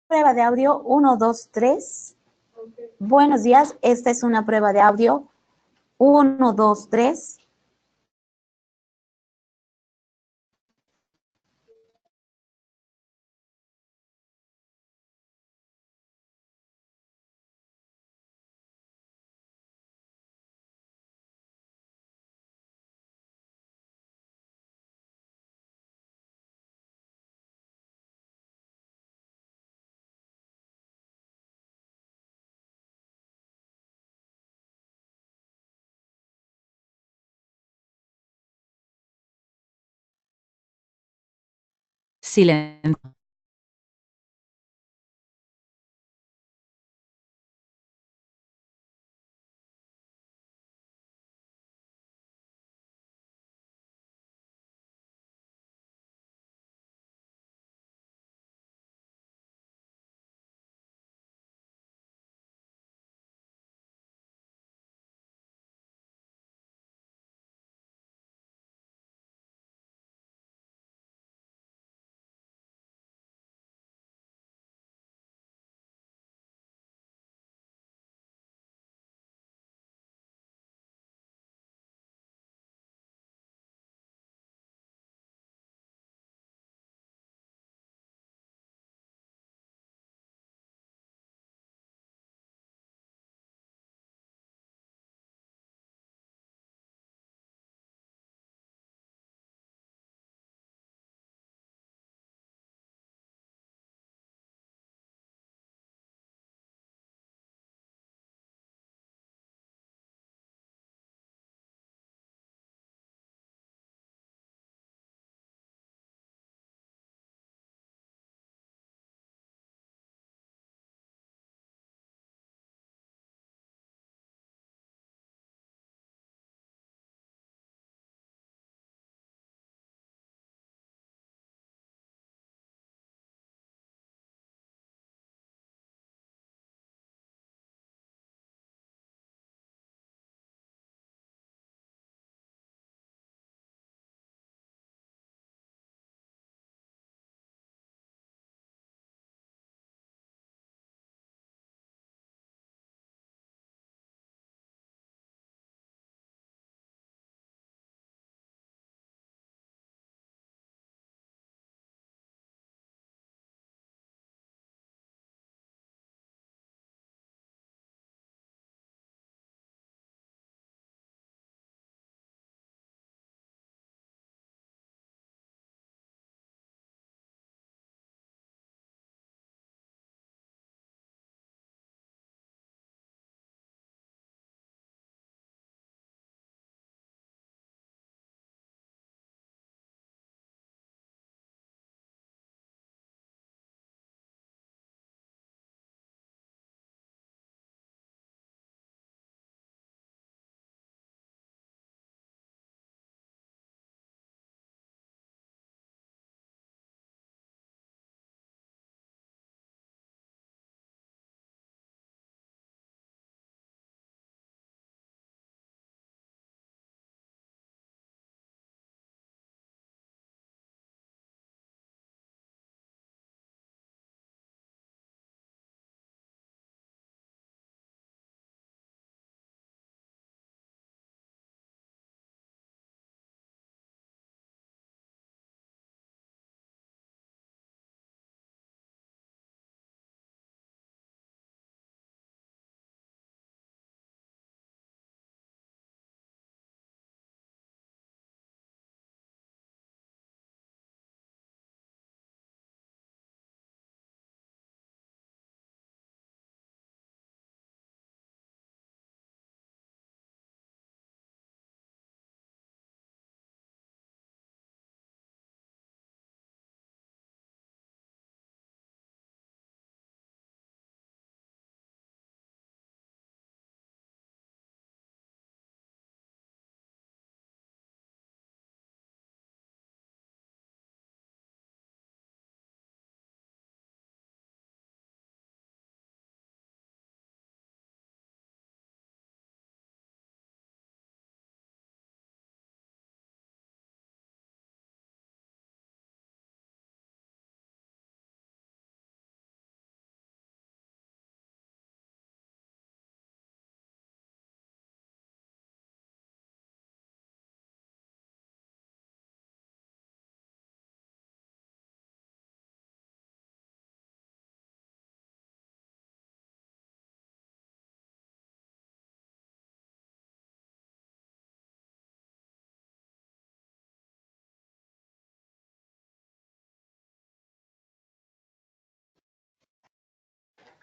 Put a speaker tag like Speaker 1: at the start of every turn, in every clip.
Speaker 1: Prueba de audio uno, 2, 3. Buenos días, esta es una prueba de audio uno, 2, 3.
Speaker 2: Silencio.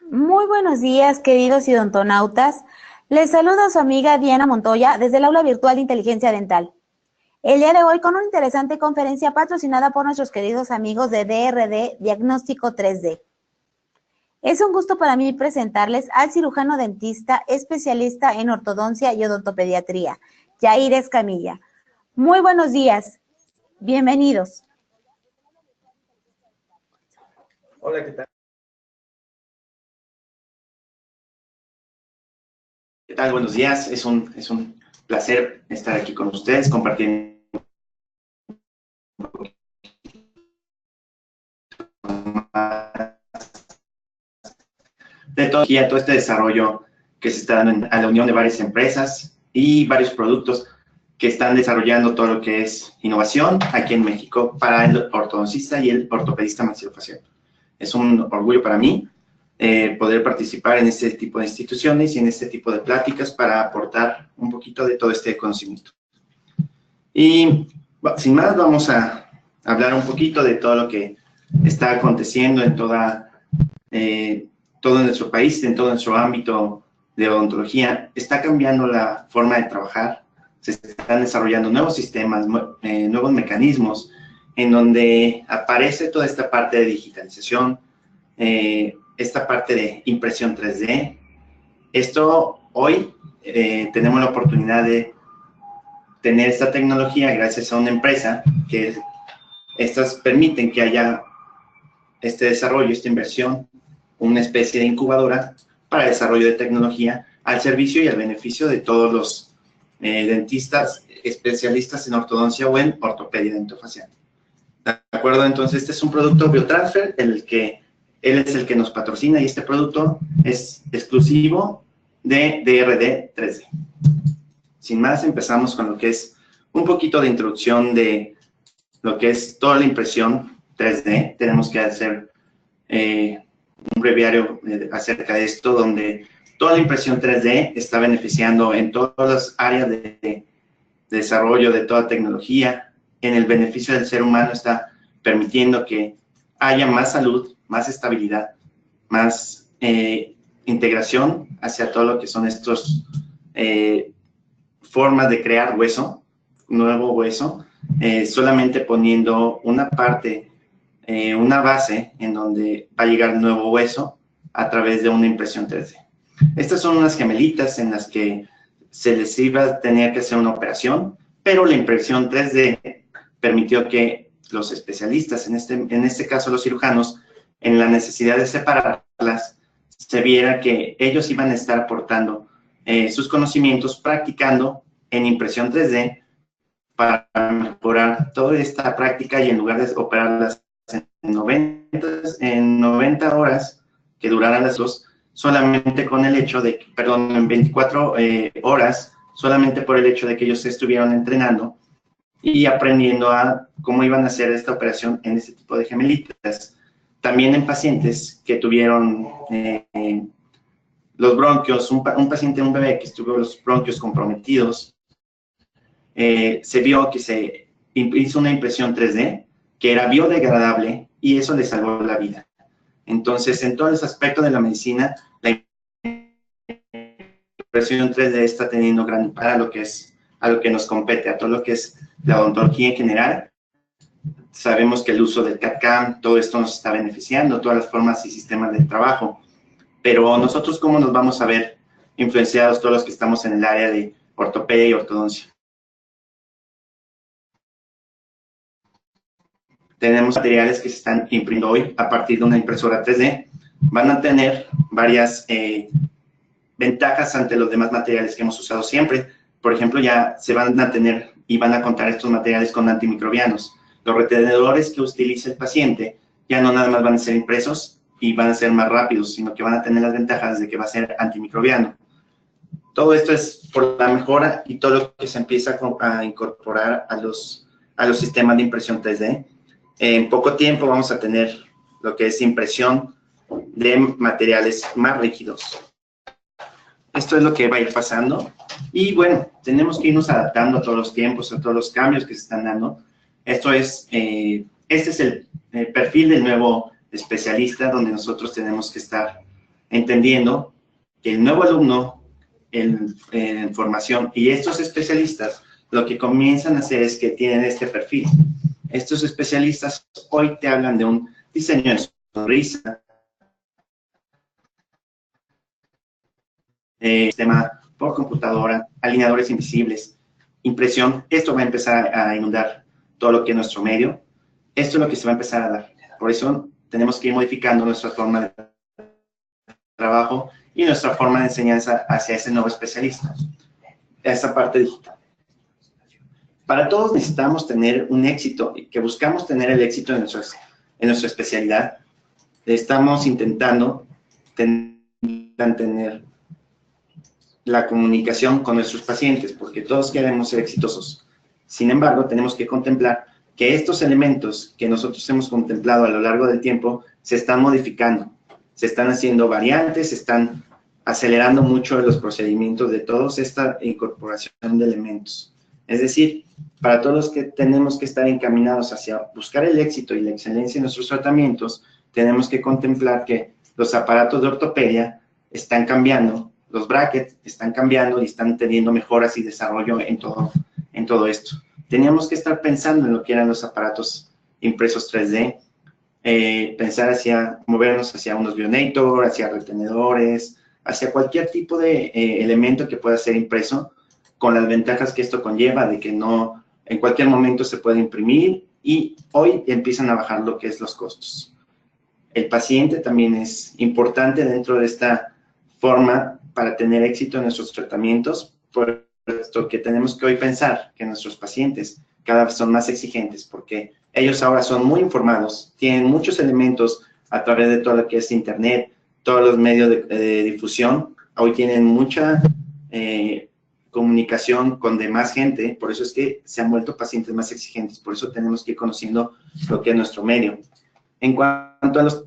Speaker 1: Muy buenos días, queridos odontonautas. Les saluda su amiga Diana Montoya desde el aula virtual de Inteligencia Dental. El día de hoy con una interesante conferencia patrocinada por nuestros queridos amigos de DRD Diagnóstico 3D. Es un gusto para mí presentarles al cirujano dentista especialista en ortodoncia y odontopediatría, Yair Escamilla. Muy buenos días, bienvenidos.
Speaker 3: Hola, ¿qué tal? ¿Qué tal? Buenos días. Es un placer estar aquí con ustedes, compartiendo de todo este desarrollo que se está dando a la unión de varias empresas y varios productos que están desarrollando todo lo que es innovación aquí en México para el ortodoncista y el ortopedista maxilofacial. Es un orgullo para mí poder participar en este tipo de instituciones y en este tipo de pláticas para aportar un poquito de todo este conocimiento. Y sin más, vamos a hablar un poquito de todo lo que está aconteciendo en todo nuestro país, en todo nuestro ámbito de odontología. Está cambiando la forma de trabajar, se están desarrollando nuevos sistemas, nuevos mecanismos, en donde aparece toda esta parte de digitalización, esta parte de impresión 3D. Esto hoy tenemos la oportunidad de tener esta tecnología gracias a una empresa que estas permiten que haya este desarrollo, esta inversión, una especie de incubadora para el desarrollo de tecnología al servicio y al beneficio de todos los dentistas especialistas en ortodoncia o en ortopedia dentofacial. ¿De acuerdo? Entonces, este es un producto Biotransfer, él es el que nos patrocina y este producto es exclusivo de DRD 3D. Sin más, empezamos con lo que es un poquito de introducción de lo que es toda la impresión 3D. Tenemos que hacer un breviario acerca de esto, donde toda la impresión 3D está beneficiando en todas las áreas de desarrollo de toda tecnología. En el beneficio del ser humano está permitiendo que haya más salud, más estabilidad, más integración hacia todo lo que son estos formas de crear hueso, nuevo hueso, solamente poniendo una parte, una base en donde va a llegar el nuevo hueso a través de una impresión 3D. Estas son unas gemelitas en las que se les iba a tener que hacer una operación, pero la impresión 3D permitió que los especialistas, en este caso los cirujanos, en la necesidad de separarlas, se viera que ellos iban a estar aportando sus conocimientos practicando en impresión 3D para mejorar toda esta práctica y en lugar de operarlas en 90 horas que duraran las dos, solamente con el hecho de, perdón, en 24 horas, solamente por el hecho de que ellos estuvieron entrenando y aprendiendo a cómo iban a hacer esta operación en este tipo de gemelitas. También en pacientes que tuvieron los bronquios, un paciente, un bebé que tuvo los bronquios comprometidos, se vio que se hizo una impresión 3D que era biodegradable y eso le salvó la vida. Entonces, en todo ese aspecto de la medicina, la impresión 3D está teniendo gran impacto a lo que nos compete, a todo lo que es la odontología en general. Sabemos que el uso del CAD/CAM, todo esto nos está beneficiando, todas las formas y sistemas de trabajo, pero nosotros, ¿cómo nos vamos a ver influenciados todos los que estamos en el área de ortopedia y ortodoncia? Tenemos materiales que se están imprimiendo hoy a partir de una impresora 3D. Van a tener varias ventajas ante los demás materiales que hemos usado siempre. Por ejemplo, ya se van a tener y van a contar estos materiales con antimicrobianos. Los retenedores que utilice el paciente ya no nada más van a ser impresos y van a ser más rápidos, sino que van a tener las ventajas de que va a ser antimicrobiano. Todo esto es por la mejora y todo lo que se empieza a incorporar a los sistemas de impresión 3D. En poco tiempo vamos a tener lo que es impresión de materiales más rígidos. Esto es lo que va a ir pasando. Y bueno, tenemos que irnos adaptando a todos los tiempos, a todos los cambios que se están dando. Esto es, este es el perfil del nuevo especialista, donde nosotros tenemos que estar entendiendo que el nuevo alumno en formación y estos especialistas lo que comienzan a hacer es que tienen este perfil. Estos especialistas hoy te hablan de un diseño de sonrisa, sistema por computadora, alineadores invisibles, impresión. Esto va a empezar a inundar todo lo que es nuestro medio. Esto es lo que se va a empezar a dar. Por eso tenemos que ir modificando nuestra forma de trabajo y nuestra forma de enseñanza hacia ese nuevo especialista, esa parte digital. Para todos necesitamos tener un éxito, que buscamos tener el éxito en nuestra especialidad. Estamos intentando tener la comunicación con nuestros pacientes, porque todos queremos ser exitosos. Sin embargo, tenemos que contemplar que estos elementos que nosotros hemos contemplado a lo largo del tiempo se están modificando, se están haciendo variantes, se están acelerando mucho los procedimientos de toda esta incorporación de elementos. Es decir, para todos los que tenemos que estar encaminados hacia buscar el éxito y la excelencia en nuestros tratamientos, tenemos que contemplar que los aparatos de ortopedia están cambiando, los brackets están cambiando y están teniendo mejoras y desarrollo en todo esto. Teníamos que estar pensando en lo que eran los aparatos impresos 3D, movernos hacia unos Bionator, hacia retenedores, hacia cualquier tipo de elemento que pueda ser impreso, con las ventajas que esto conlleva, de que no en cualquier momento se puede imprimir, y hoy empiezan a bajar lo que es los costos. El paciente también es importante dentro de esta forma para tener éxito en nuestros tratamientos, puesto que tenemos que hoy pensar que nuestros pacientes cada vez son más exigentes, porque ellos ahora son muy informados, tienen muchos elementos a través de todo lo que es internet, todos los medios de difusión, hoy tienen mucha comunicación con demás gente, por eso es que se han vuelto pacientes más exigentes, por eso tenemos que ir conociendo lo que es nuestro medio. En cuanto a los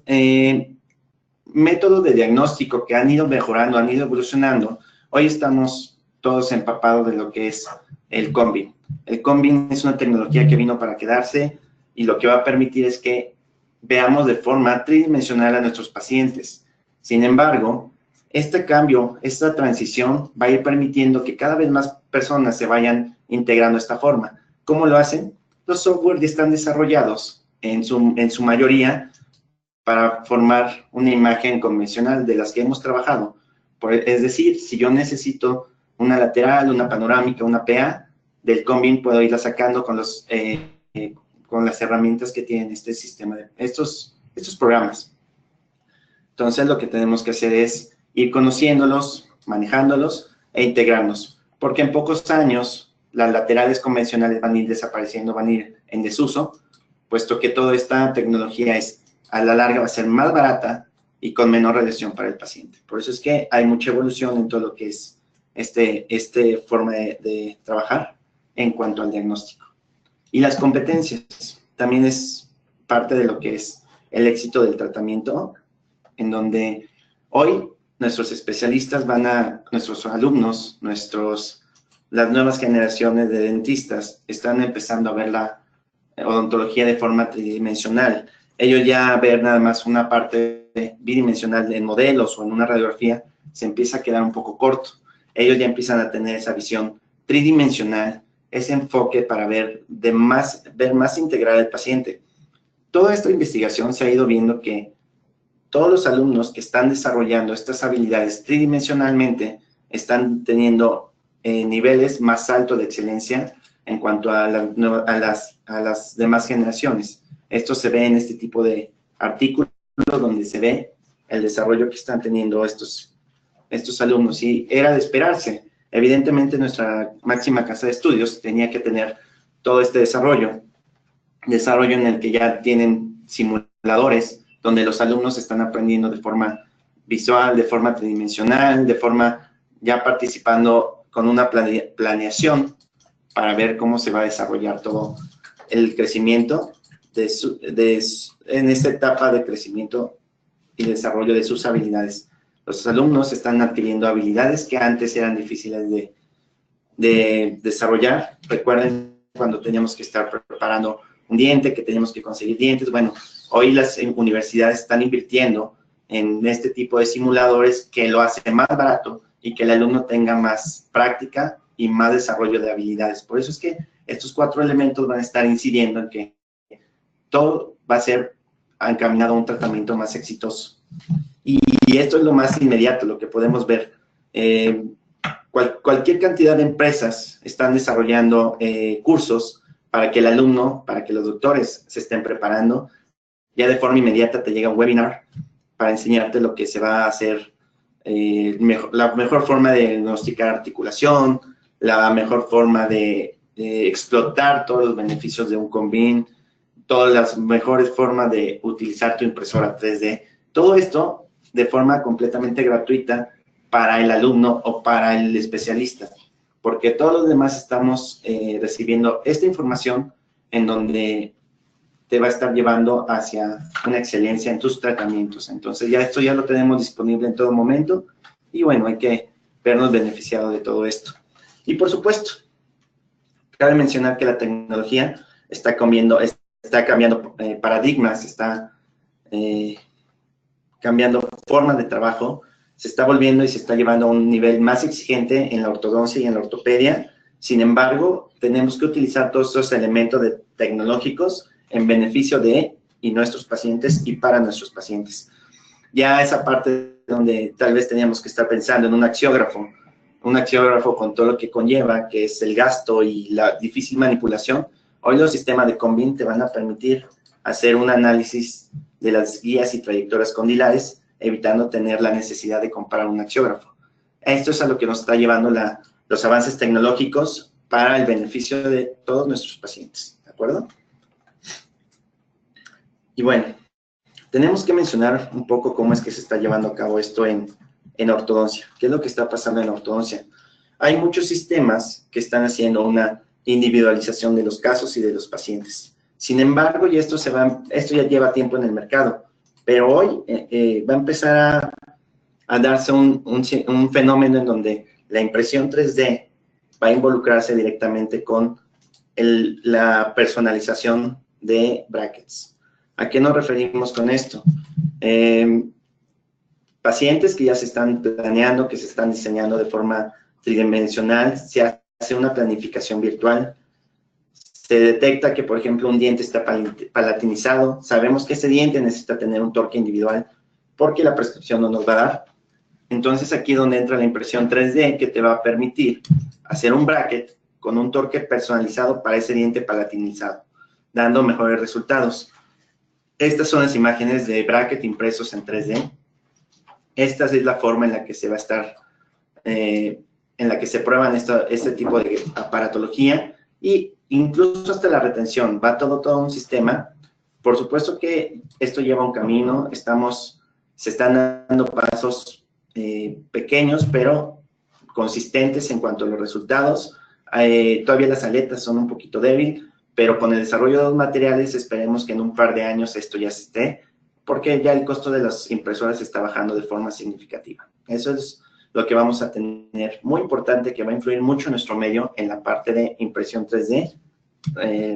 Speaker 3: métodos de diagnóstico que han ido mejorando, han ido evolucionando, hoy estamos todos empapados de lo que es el Combin. El Combin es una tecnología que vino para quedarse y lo que va a permitir es que veamos de forma tridimensional a nuestros pacientes. Sin embargo, este cambio, esta transición va a ir permitiendo que cada vez más personas se vayan integrando de esta forma. ¿Cómo lo hacen? Los software ya están desarrollados en su mayoría para formar una imagen convencional de las que hemos trabajado. Es decir, si yo necesito una lateral, una panorámica, una PA, del Combin puedo irla sacando con las herramientas que tienen este sistema, estos programas. Entonces, lo que tenemos que hacer es ir conociéndolos, manejándolos e integrarnos, porque en pocos años las laterales convencionales van a ir desapareciendo, van a ir en desuso, puesto que toda esta tecnología a la larga va a ser más barata y con menor radiación para el paciente. Por eso es que hay mucha evolución en todo lo que es forma de trabajar en cuanto al diagnóstico. Y las competencias también es parte de lo que es el éxito del tratamiento, en donde hoy nuestros especialistas nuestros alumnos, las nuevas generaciones de dentistas están empezando a ver la odontología de forma tridimensional. Ellos ya ver nada más una parte bidimensional en modelos o en una radiografía se empieza a quedar un poco corto. Ellos ya empiezan a tener esa visión tridimensional, ese enfoque para ver más integral al paciente. Toda esta investigación se ha ido viendo que todos los alumnos que están desarrollando estas habilidades tridimensionalmente están teniendo niveles más altos de excelencia en cuanto a las demás generaciones. Esto se ve en este tipo de artículos donde se ve el desarrollo que están teniendo estos alumnos, y era de esperarse. Evidentemente, nuestra máxima casa de estudios tenía que tener todo este desarrollo en el que ya tienen simuladores, donde los alumnos están aprendiendo de forma visual, de forma tridimensional, de forma ya participando con una planeación para ver cómo se va a desarrollar todo el crecimiento en esta etapa de crecimiento y desarrollo de sus habilidades. Los alumnos están adquiriendo habilidades que antes eran difíciles de desarrollar. Recuerden cuando teníamos que estar preparando un diente, que teníamos que conseguir dientes. Bueno, hoy las universidades están invirtiendo en este tipo de simuladores que lo hace más barato y que el alumno tenga más práctica y más desarrollo de habilidades. Por eso es que estos 4 elementos van a estar incidiendo en que todo va a ser encaminado a un tratamiento más exitoso. Y esto es lo más inmediato, lo que podemos ver. Cualquier cantidad de empresas están desarrollando cursos para que el alumno, para que los doctores se estén preparando. Ya de forma inmediata te llega un webinar para enseñarte lo que se va a hacer, la mejor forma de diagnosticar articulación, la mejor forma de explotar todos los beneficios de un Convin, todas las mejores formas de utilizar tu impresora 3D. Todo esto de forma completamente gratuita para el alumno o para el especialista, porque todos los demás estamos recibiendo esta información en donde te va a estar llevando hacia una excelencia en tus tratamientos. Entonces, esto ya lo tenemos disponible en todo momento y bueno, hay que vernos beneficiados de todo esto. Y por supuesto, cabe mencionar que la tecnología está cambiando paradigmas, está cambiando formas de trabajo, se está volviendo y se está llevando a un nivel más exigente en la ortodoncia y en la ortopedia. Sin embargo, tenemos que utilizar todos estos elementos tecnológicos en beneficio de y nuestros pacientes y para nuestros pacientes. Ya esa parte donde tal vez teníamos que estar pensando en un axiógrafo con todo lo que conlleva, que es el gasto y la difícil manipulación. Hoy los sistemas de Convin te van a permitir hacer un análisis de las guías y trayectorias condilares, evitando tener la necesidad de comprar un axiógrafo. Esto es a lo que nos está llevando los avances tecnológicos para el beneficio de todos nuestros pacientes, ¿de acuerdo? Y bueno, tenemos que mencionar un poco cómo es que se está llevando a cabo esto en ortodoncia. ¿Qué es lo que está pasando en ortodoncia? Hay muchos sistemas que están haciendo una individualización de los casos y de los pacientes. Sin embargo, y esto ya lleva tiempo en el mercado, pero hoy va a empezar a darse un fenómeno en donde la impresión 3D va a involucrarse directamente con la personalización de brackets. ¿A qué nos referimos con esto? Pacientes que ya se están planeando, que se están diseñando de forma tridimensional, se hace una planificación virtual, se detecta que, por ejemplo, un diente está palatinizado, sabemos que ese diente necesita tener un torque individual porque la prescripción no nos va a dar. Entonces, aquí es donde entra la impresión 3D que te va a permitir hacer un bracket con un torque personalizado para ese diente palatinizado, dando mejores resultados. Estas son las imágenes de bracket impresos en 3D. Esta es la forma en la que se va a estar, en la que se prueban este tipo de aparatología y incluso hasta la retención. Va todo un sistema. Por supuesto que esto lleva un camino. Se están dando pasos pequeños, pero consistentes en cuanto a los resultados. Todavía las aletas son un poquito débiles, pero con el desarrollo de los materiales esperemos que en un par de años esto ya se esté, porque ya el costo de las impresoras está bajando de forma significativa. Eso es lo que vamos a tener muy importante, que va a influir mucho en nuestro medio en la parte de impresión 3D,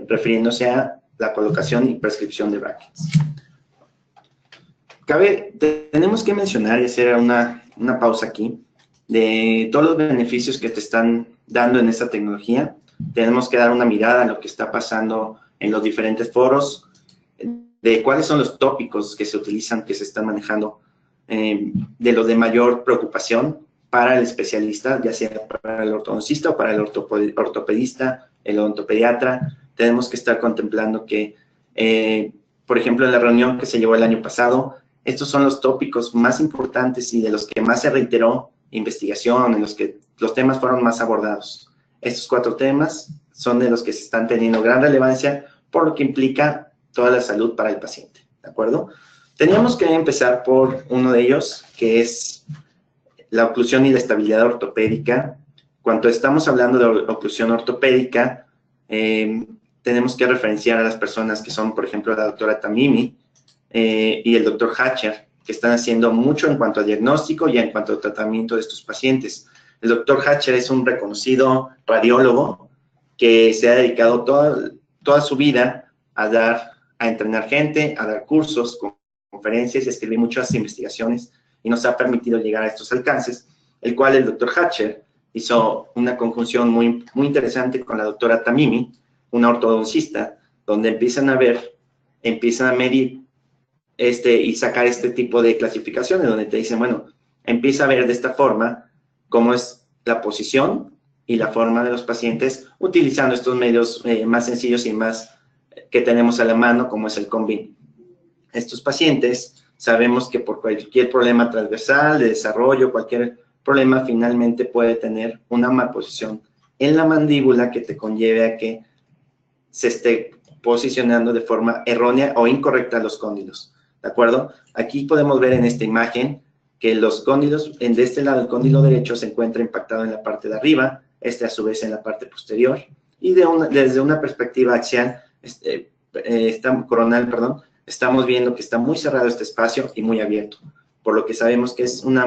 Speaker 3: refiriéndose a la colocación y prescripción de brackets. Tenemos que mencionar y hacer una pausa aquí de todos los beneficios que te están dando en esta tecnología. Tenemos que dar una mirada a lo que está pasando en los diferentes foros, de cuáles son los tópicos que se utilizan, que se están manejando, de los de mayor preocupación para el especialista, ya sea para el ortodoncista o para el ortopedista, el odontopediatra. Tenemos que estar contemplando que, por ejemplo, en la reunión que se llevó el año pasado, estos son los tópicos más importantes y de los que más se reiteró investigación, en los que los temas fueron más abordados. Estos 4 temas son de los que se están teniendo gran relevancia por lo que implica toda la salud para el paciente, ¿de acuerdo? Teníamos que empezar por uno de ellos, que es la oclusión y la estabilidad ortopédica. Cuando estamos hablando de oclusión ortopédica, tenemos que referenciar a las personas que son, por ejemplo, la doctora Tamimi y el doctor Hatcher, que están haciendo mucho en cuanto a diagnóstico y en cuanto a tratamiento de estos pacientes. El doctor Hatcher es un reconocido radiólogo que se ha dedicado toda su vida a entrenar gente, a dar cursos conferencias y escribir muchas investigaciones y nos ha permitido llegar a estos alcances, el cual el doctor Hatcher hizo una conjunción muy interesante con la doctora Tamimi, una ortodoncista, donde empiezan a medir y sacar este tipo de clasificaciones, donde te dicen, bueno, empieza a ver de esta forma cómo es la posición y la forma de los pacientes utilizando estos medios más sencillos y más que tenemos a la mano, como es el Combin. Estos pacientes sabemos que por cualquier problema transversal, de desarrollo, cualquier problema, finalmente puede tener una malposición en la mandíbula que te conlleve a que se esté posicionando de forma errónea o incorrecta los cóndilos, ¿de acuerdo? Aquí podemos ver en esta imagen que los cóndilos, de este lado el cóndilo derecho se encuentra impactado en la parte de arriba, a su vez en la parte posterior, y desde una perspectiva axial, coronal, perdón, estamos viendo que está muy cerrado este espacio y muy abierto, por lo que sabemos que es una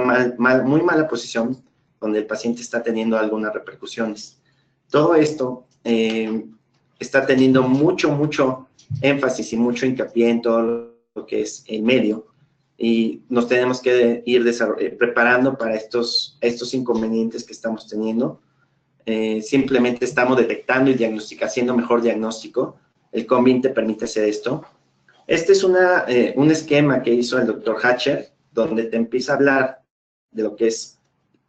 Speaker 3: muy mala posición donde el paciente está teniendo algunas repercusiones. Todo esto está teniendo mucho énfasis y mucho hincapié en todo lo que es el medio, y nos tenemos que ir preparando para estos inconvenientes que estamos teniendo. Simplemente estamos detectando y haciendo mejor diagnóstico. El Combin te permite hacer esto. Este es un esquema que hizo el doctor Hatcher, donde te empieza a hablar de lo que es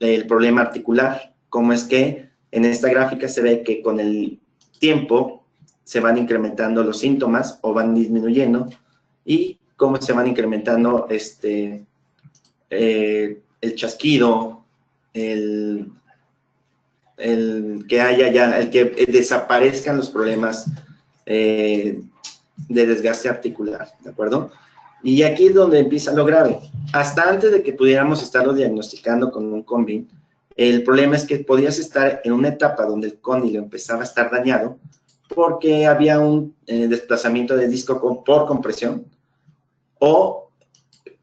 Speaker 3: el problema articular, cómo es que en esta gráfica se ve que con el tiempo se van incrementando los síntomas o van disminuyendo, y cómo se van incrementando el chasquido, el que desaparezcan los problemas de desgaste articular, ¿de acuerdo? Y aquí es donde empieza lo grave. Hasta antes de que pudiéramos estarlo diagnosticando con un Combin, el problema es que podías estar en una etapa donde el cóndilo empezaba a estar dañado porque había un desplazamiento del disco por compresión, o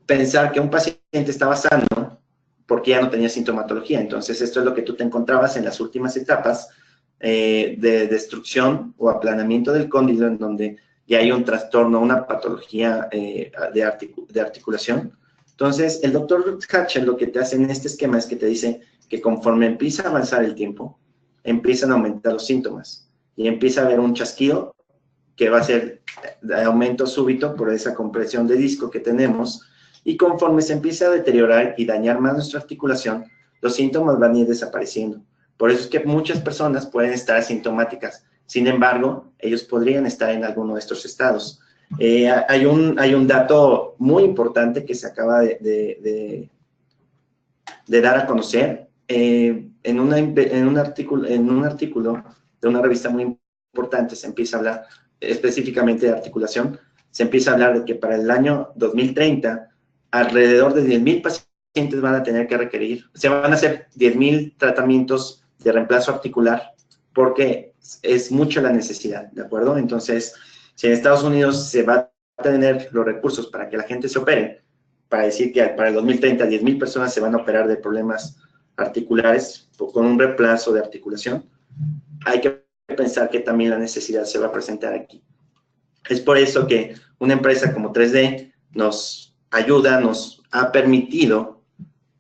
Speaker 3: pensar que un paciente estaba sano porque ya no tenía sintomatología. Entonces, esto es lo que tú te encontrabas en las últimas etapas de destrucción o aplanamiento del cóndilo, en donde ya hay un trastorno, una patología de articulación. Entonces, el doctor Hatcher lo que te hace en este esquema es que te dice que conforme empieza a avanzar el tiempo, empiezan a aumentar los síntomas y empieza a haber un chasquido que va a ser de aumento súbito por esa compresión de disco que tenemos, y conforme se empieza a deteriorar y dañar más nuestra articulación, los síntomas van a ir desapareciendo. Por eso es que muchas personas pueden estar asintomáticas. Sin embargo, ellos podrían estar en alguno de estos estados. Hay un dato muy importante que se acaba de dar a conocer en un artículo de una revista muy importante. Se empieza a hablar específicamente de articulación. Se empieza a hablar de que para el año 2030 alrededor de 10,000 pacientes van a tener que requerir, se van a hacer 10,000 tratamientos de reemplazo articular, porque es mucha la necesidad, ¿de acuerdo? Entonces, si en Estados Unidos se va a tener los recursos para que la gente se opere, para decir que para el 2030 10,000 personas se van a operar de problemas articulares con un reemplazo de articulación, hay que pensar que también la necesidad se va a presentar aquí. Es por eso que una empresa como 3D nos ayuda, nos ha permitido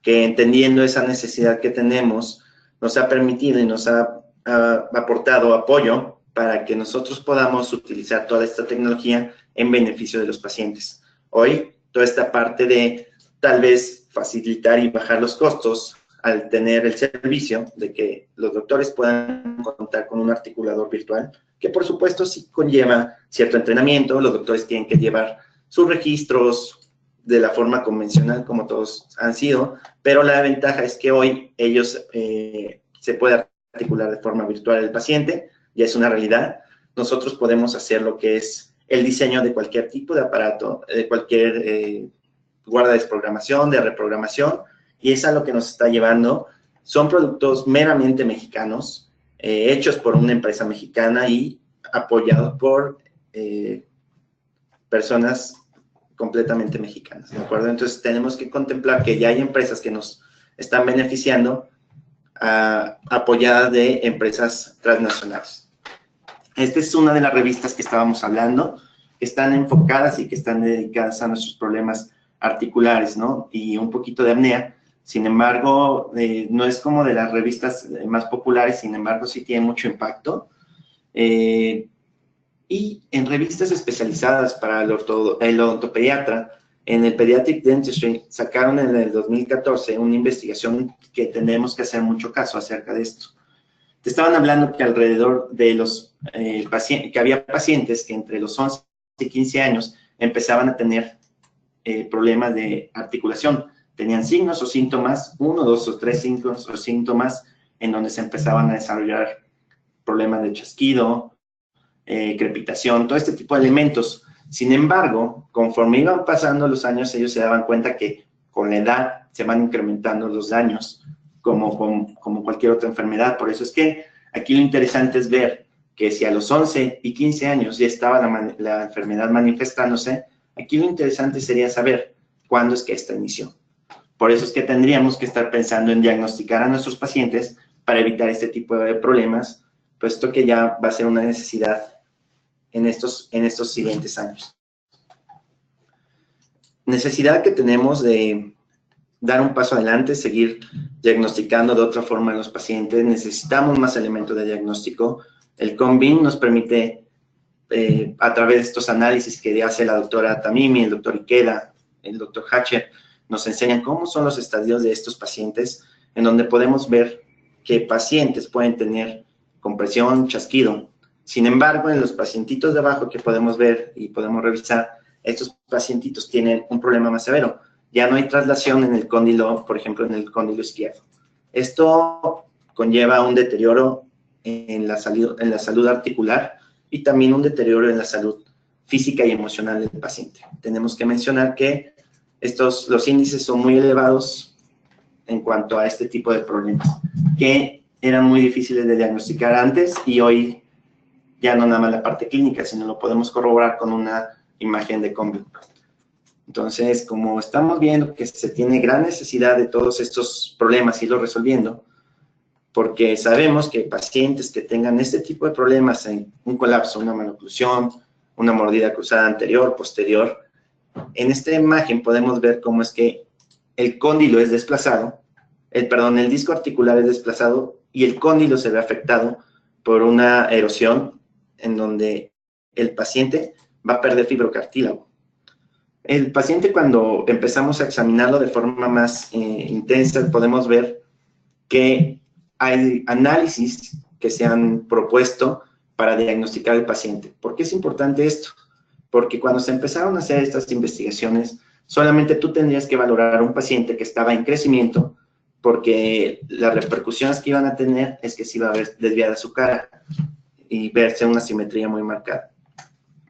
Speaker 3: que, entendiendo esa necesidad que tenemos, nos ha permitido y nos ha aportado apoyo para que nosotros podamos utilizar toda esta tecnología en beneficio de los pacientes. Hoy, toda esta parte de tal vez facilitar y bajar los costos al tener el servicio de que los doctores puedan contar con un articulador virtual, que por supuesto sí conlleva cierto entrenamiento. Los doctores tienen que llevar sus registros de la forma convencional, como todos han sido, pero la ventaja es que hoy ellos se puede articular de forma virtual el paciente, ya es una realidad. Nosotros podemos hacer lo que es el diseño de cualquier tipo de aparato, de cualquier guarda de desprogramación, de reprogramación, y es a lo que nos está llevando. Son productos meramente mexicanos, hechos por una empresa mexicana y apoyados por personas completamente mexicanas, ¿de acuerdo? Entonces, tenemos que contemplar que ya hay empresas que nos están beneficiando, apoyadas de empresas transnacionales. Esta es una de las revistas que estábamos hablando. que están enfocadas y que están dedicadas a nuestros problemas articulares, ¿no? Y un poquito de apnea. Sin embargo, no es como de las revistas más populares, sin embargo, sí tiene mucho impacto. Y en revistas especializadas para el odontopediatra, en el Pediatric Dentistry, sacaron en el 2014 una investigación que tenemos que hacer mucho caso acerca de esto. Te estaban hablando que alrededor de los pacientes, que había pacientes que entre los 11 y 15 años empezaban a tener problemas de articulación. Tenían signos o síntomas, 1, 2 o 3 signos o síntomas en donde se empezaban a desarrollar problemas de chasquido, crepitación, todo este tipo de elementos. Sin embargo, conforme iban pasando los años, ellos se daban cuenta que con la edad se van incrementando los daños, como cualquier otra enfermedad. Por eso es que aquí lo interesante es ver que si a los 11 y 15 años ya estaba la enfermedad manifestándose, aquí lo interesante sería saber cuándo es que esta inició. Por eso es que tendríamos que estar pensando en diagnosticar a nuestros pacientes para evitar este tipo de problemas, puesto que ya va a ser una necesidad en estos siguientes años. Necesidad que tenemos de dar un paso adelante, seguir diagnosticando de otra forma a los pacientes. Necesitamos más elementos de diagnóstico. El CONBIN nos permite, a través de estos análisis que hace la doctora Tamimi, el doctor Ikeda, el doctor Hatcher, nos enseñan cómo son los estadios de estos pacientes, en donde podemos ver que pacientes pueden tener compresión, chasquido. Sin embargo, en los pacientitos de abajo que podemos ver y podemos revisar, estos pacientitos tienen un problema más severo. Ya no hay traslación en el cóndilo, por ejemplo, en el cóndilo izquierdo. Esto conlleva un deterioro en la salud articular y también un deterioro en la salud física y emocional del paciente. Tenemos que mencionar que los índices son muy elevados en cuanto a este tipo de problemas, que eran muy difíciles de diagnosticar antes y hoy ya no nada más la parte clínica, sino lo podemos corroborar con una imagen de CONBIN. Entonces, como estamos viendo que se tiene gran necesidad de todos estos problemas irlos resolviendo, porque sabemos que pacientes que tengan este tipo de problemas, en un colapso, una maloclusión, una mordida cruzada anterior, posterior, en esta imagen podemos ver cómo es que el cóndilo es desplazado, el disco articular es desplazado y el cóndilo se ve afectado por una erosión en donde el paciente va a perder fibrocartílago. El paciente, cuando empezamos a examinarlo de forma más intensa, podemos ver que hay análisis que se han propuesto para diagnosticar al paciente. ¿Por qué es importante esto? Porque cuando se empezaron a hacer estas investigaciones, solamente tú tendrías que valorar a un paciente que estaba en crecimiento, porque las repercusiones que iban a tener es que se iba a ver desviada su cara y verse una simetría muy marcada.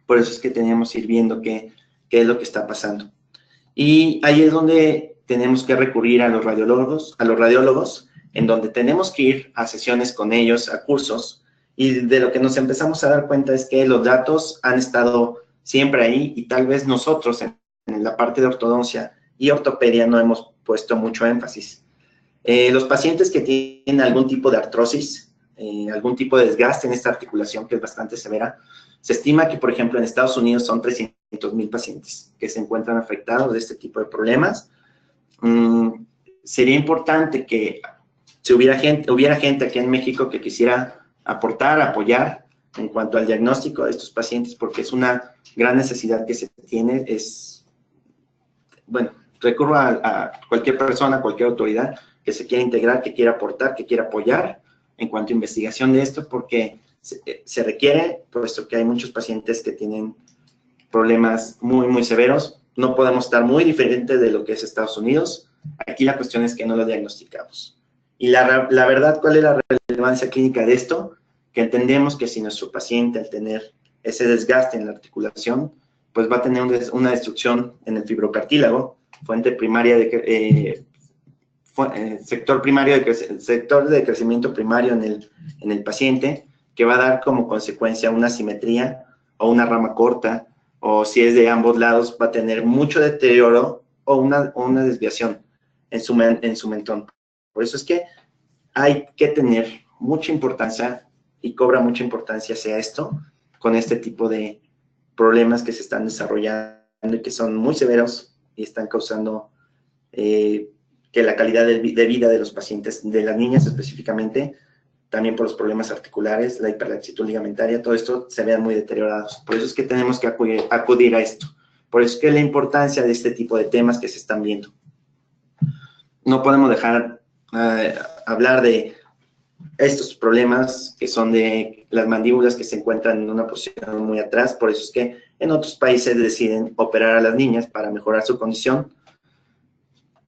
Speaker 3: Por eso es que teníamos que ir viendo qué es lo que está pasando. Y ahí es donde tenemos que recurrir a los radiólogos, en donde tenemos que ir a sesiones con ellos, a cursos, y de lo que nos empezamos a dar cuenta es que los datos han estado siempre ahí y tal vez nosotros en la parte de ortodoncia y ortopedia no hemos puesto mucho énfasis. Los pacientes que tienen algún tipo de artrosis, algún tipo de desgaste en esta articulación que es bastante severa, se estima que, por ejemplo, en Estados Unidos son 300,000 pacientes que se encuentran afectados de este tipo de problemas. Sería importante que hubiera gente aquí en México que quisiera aportar, apoyar en cuanto al diagnóstico de estos pacientes, porque es una gran necesidad que se tiene. Bueno, recurro a cualquier persona, cualquier autoridad que se quiera integrar, que quiera aportar, que quiera apoyar en cuanto a investigación de esto, porque se requiere, puesto que hay muchos pacientes que tienen problemas muy, muy severos. No podemos estar muy diferentes de lo que es Estados Unidos. Aquí la cuestión es que no lo diagnosticamos. Y la verdad, ¿cuál es la relevancia clínica de esto? Que entendemos que si nuestro paciente, al tener ese desgaste en la articulación, pues va a tener una destrucción en el fibrocartílago, fuente primaria de sector de crecimiento primario en el paciente, que va a dar como consecuencia una asimetría o una rama corta, o si es de ambos lados, va a tener mucho deterioro o una desviación en su mentón. Por eso es que hay que tener mucha importancia y cobra mucha importancia hacia esto con este tipo de problemas que se están desarrollando y que son muy severos y están causando que la calidad de vida de los pacientes, de las niñas específicamente, también por los problemas articulares, la hiperlaxitud ligamentaria, todo esto se vean muy deteriorados. Por eso es que tenemos que acudir a esto. Por eso es que la importancia de este tipo de temas que se están viendo. No podemos dejar hablar de estos problemas que son de las mandíbulas que se encuentran en una posición muy atrás. Por eso es que en otros países deciden operar a las niñas para mejorar su condición.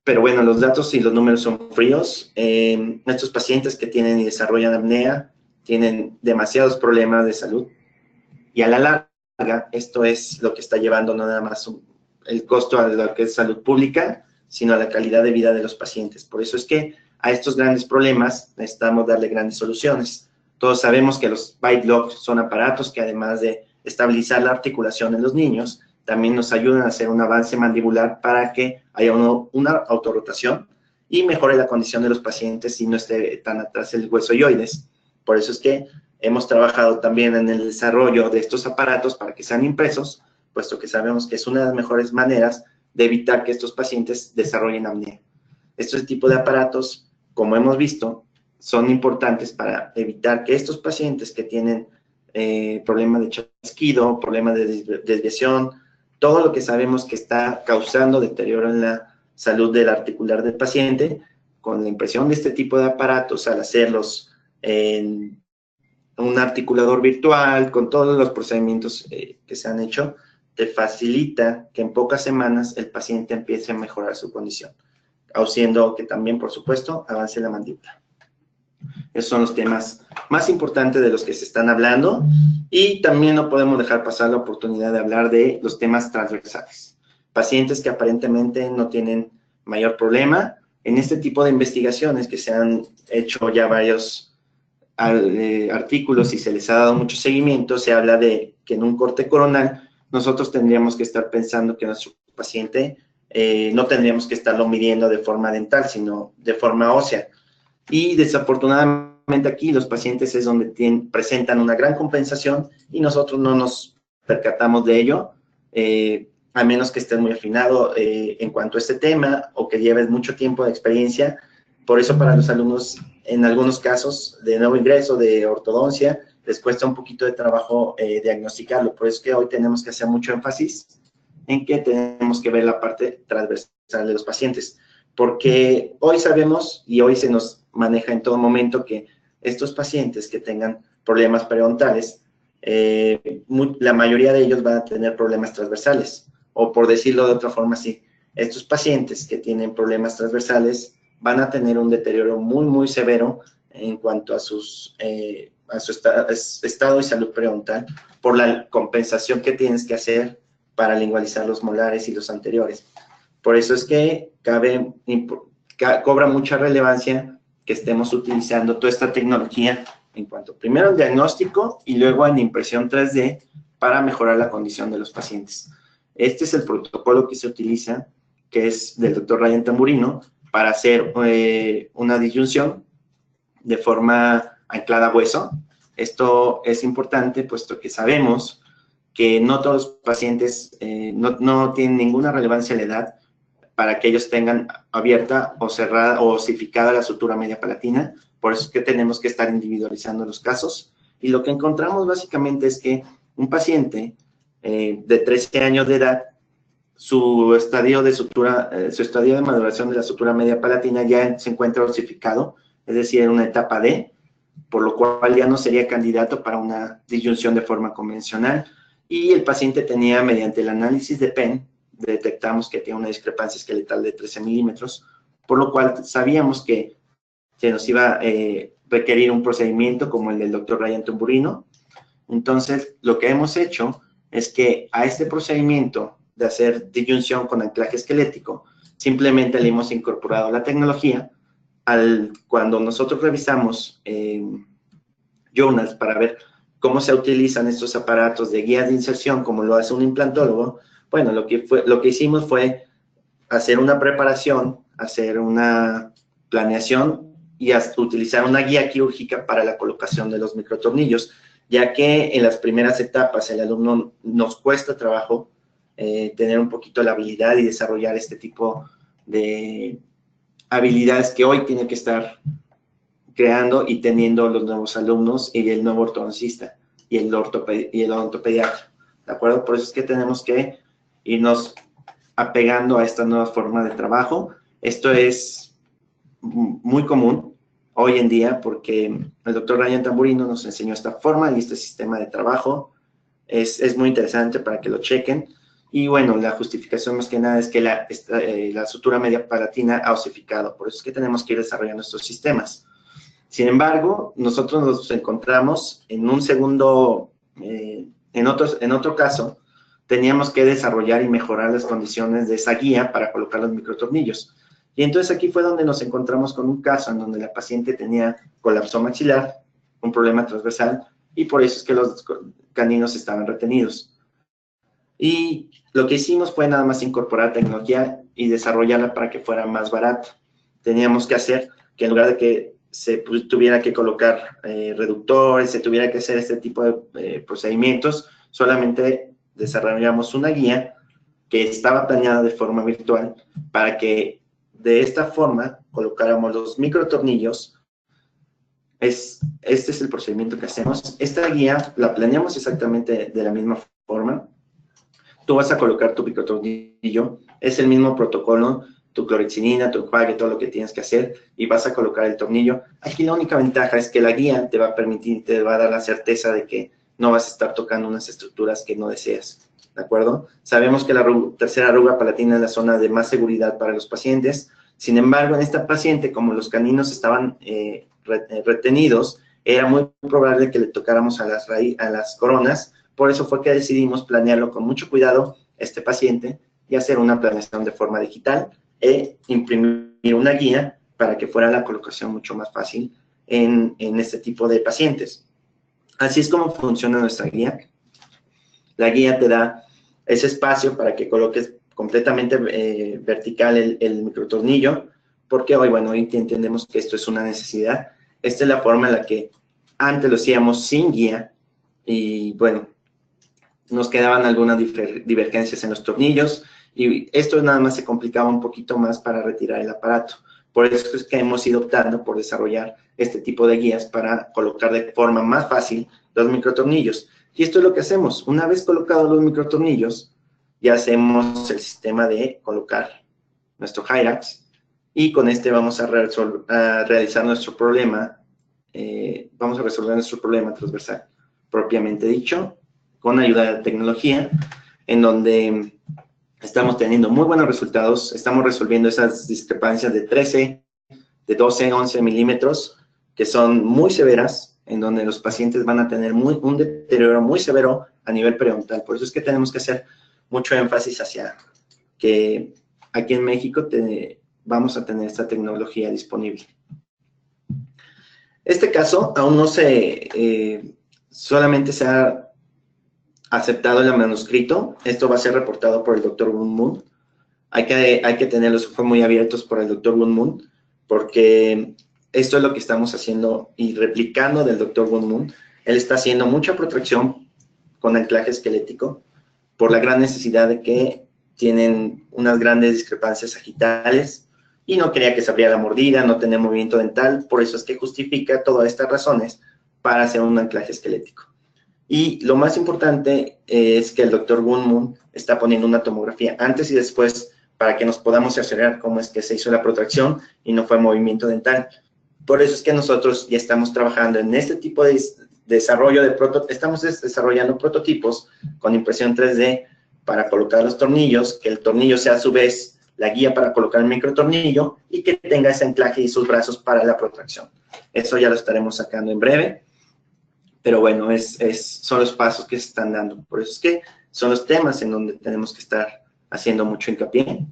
Speaker 3: Pero bueno, los datos y los números son fríos. Estos pacientes que tienen y desarrollan apnea tienen demasiados problemas de salud. Y a la larga, esto es lo que está llevando no nada más el costo a lo que es salud pública, sino a la calidad de vida de los pacientes. Por eso es que a estos grandes problemas necesitamos darle grandes soluciones. Todos sabemos que los bite locks son aparatos que además de estabilizar la articulación en los niños, también nos ayudan a hacer un avance mandibular para que haya una autorrotación y mejore la condición de los pacientes y no esté tan atrás el hueso yoides. Por eso es que hemos trabajado también en el desarrollo de estos aparatos para que sean impresos, puesto que sabemos que es una de las mejores maneras de evitar que estos pacientes desarrollen apnea. Este tipo de aparatos, como hemos visto, son importantes para evitar que estos pacientes que tienen problemas de chasquido, problemas de desviación, todo lo que sabemos que está causando deterioro en la salud del articular del paciente, con la impresión de este tipo de aparatos, al hacerlos en un articulador virtual, con todos los procedimientos que se han hecho, te facilita que en pocas semanas el paciente empiece a mejorar su condición, haciendo que también, por supuesto, avance la mandíbula. Esos son los temas más importantes de los que se están hablando y también no podemos dejar pasar la oportunidad de hablar de los temas transversales. Pacientes que aparentemente no tienen mayor problema. En este tipo de investigaciones que se han hecho ya varios artículos y se les ha dado mucho seguimiento, se habla de que en un corte coronal nosotros tendríamos que estar pensando que nuestro paciente no tendríamos que estarlo midiendo de forma dental, sino de forma ósea. Y desafortunadamente aquí los pacientes es donde presentan una gran compensación y nosotros no nos percatamos de ello, a menos que estés muy afinado en cuanto a este tema o que lleves mucho tiempo de experiencia. Por eso para los alumnos, en algunos casos de nuevo ingreso, de ortodoncia, les cuesta un poquito de trabajo diagnosticarlo. Por eso es que hoy tenemos que hacer mucho énfasis en que tenemos que ver la parte transversal de los pacientes. Porque hoy sabemos y hoy se nos maneja en todo momento que estos pacientes que tengan problemas periodontales, la mayoría de ellos van a tener problemas transversales. O por decirlo de otra forma, sí, estos pacientes que tienen problemas transversales van a tener un deterioro muy, muy severo en cuanto a su estado y salud periodontal por la compensación que tienes que hacer para lingualizar los molares y los anteriores. Por eso es que cobra mucha relevancia que estemos utilizando toda esta tecnología en cuanto primero al diagnóstico y luego en impresión 3D para mejorar la condición de los pacientes. Este es el protocolo que se utiliza, que es del doctor Ryan Tamburino, para hacer una disyunción de forma anclada a hueso. Esto es importante puesto que sabemos que no todos los pacientes no tienen ninguna relevancia la edad para que ellos tengan abierta o cerrada o osificada la sutura media palatina. Por eso es que tenemos que estar individualizando los casos. Y lo que encontramos básicamente es que un paciente de 13 años de edad, su estadio de maduración de la sutura media palatina ya se encuentra osificado, es decir, en una etapa D, por lo cual ya no sería candidato para una disyunción de forma convencional. Y el paciente tenía, mediante el análisis de PEN, detectamos que tiene una discrepancia esqueletal de 13 milímetros, por lo cual sabíamos que se nos iba a requerir un procedimiento como el del doctor Ryan Tamburino. Entonces, lo que hemos hecho es que a este procedimiento de hacer disyunción con anclaje esquelético, simplemente le hemos incorporado la tecnología. Cuando nosotros revisamos journals para ver cómo se utilizan estos aparatos de guías de inserción, como lo hace un implantólogo, bueno, lo que hicimos fue hacer una preparación, hacer una planeación y hasta utilizar una guía quirúrgica para la colocación de los microtornillos. ya que en las primeras etapas el alumno nos cuesta trabajo tener un poquito la habilidad y desarrollar este tipo de habilidades que hoy tiene que estar creando y teniendo los nuevos alumnos y el nuevo ortodoncista y el odontopediatra, ¿de acuerdo? Por eso es que tenemos que irnos apegando a esta nueva forma de trabajo. Esto es muy común hoy en día porque el doctor Ryan Tamburino nos enseñó esta forma y este sistema de trabajo. Es muy interesante para que lo chequen. Y bueno, la justificación más que nada es que la sutura media palatina ha osificado. Por eso es que tenemos que ir desarrollando estos sistemas. Sin embargo, nosotros nos encontramos en un segundo, en otro caso, teníamos que desarrollar y mejorar las condiciones de esa guía para colocar los microtornillos. Y entonces aquí fue donde nos encontramos con un caso en donde la paciente tenía colapso maxilar, un problema transversal, y por eso es que los caninos estaban retenidos. Y lo que hicimos fue nada más incorporar tecnología y desarrollarla para que fuera más barato. Teníamos que hacer que en lugar de que se tuviera que colocar reductores, se tuviera que hacer este tipo de procedimientos, solamente desarrollamos una guía que estaba planeada de forma virtual para que de esta forma colocáramos los microtornillos. Este es el procedimiento que hacemos. Esta guía la planeamos exactamente de la misma forma. Tú vas a colocar tu microtornillo, es el mismo protocolo, tu clorexidina, tu enjuague, todo lo que tienes que hacer, y vas a colocar el tornillo. Aquí la única ventaja es que la guía te va a permitir, te va a dar la certeza de que no vas a estar tocando unas estructuras que no deseas, ¿de acuerdo? Sabemos que la tercera arruga palatina es la zona de más seguridad para los pacientes. Sin embargo, en esta paciente, como los caninos estaban retenidos, era muy probable que le tocáramos a las coronas. Por eso fue que decidimos planearlo con mucho cuidado, este paciente, y hacer una planeación de forma digital e imprimir una guía para que fuera la colocación mucho más fácil en este tipo de pacientes. Así es como funciona nuestra guía. La guía te da ese espacio para que coloques completamente vertical el microtornillo, porque hoy entendemos que esto es una necesidad. Esta es la forma en la que antes lo hacíamos sin guía, y bueno, nos quedaban algunas divergencias en los tornillos, y esto nada más se complicaba un poquito más para retirar el aparato. Por eso es que hemos ido optando por desarrollar este tipo de guías para colocar de forma más fácil los microtornillos. Y esto es lo que hacemos. Una vez colocados los microtornillos, ya hacemos el sistema de colocar nuestro Hyrax, y con este vamos a realizar nuestro problema, vamos a resolver nuestro problema transversal, propiamente dicho, con ayuda de la tecnología, en donde estamos teniendo muy buenos resultados. Estamos resolviendo esas discrepancias de 13, de 12, 11 milímetros, que son muy severas, en donde los pacientes van a tener un deterioro muy severo a nivel periodontal. Por eso es que tenemos que hacer mucho énfasis hacia que aquí en México vamos a tener esta tecnología disponible. Este caso aún no solamente se ha aceptado el manuscrito. Esto va a ser reportado por el doctor Woon Moon. Hay que tener los ojos muy abiertos por el doctor Woon Moon, porque esto es lo que estamos haciendo y replicando del doctor Woon Moon. Él está haciendo mucha protracción con anclaje esquelético por la gran necesidad de que tienen unas grandes discrepancias sagittales y no quería que se abriera la mordida, no tener movimiento dental. Por eso es que justifica todas estas razones para hacer un anclaje esquelético. Y lo más importante es que el doctor Woon Moon está poniendo una tomografía antes y después para que nos podamos cerciorar cómo es que se hizo la protracción y no fue movimiento dental. Por eso es que nosotros ya estamos trabajando en este tipo de desarrollo estamos desarrollando prototipos con impresión 3D para colocar los tornillos, que el tornillo sea a su vez la guía para colocar el microtornillo y que tenga ese anclaje y sus brazos para la protracción. Eso ya lo estaremos sacando en breve. Pero bueno, son los pasos que se están dando. Por eso es que son los temas en donde tenemos que estar haciendo mucho hincapié.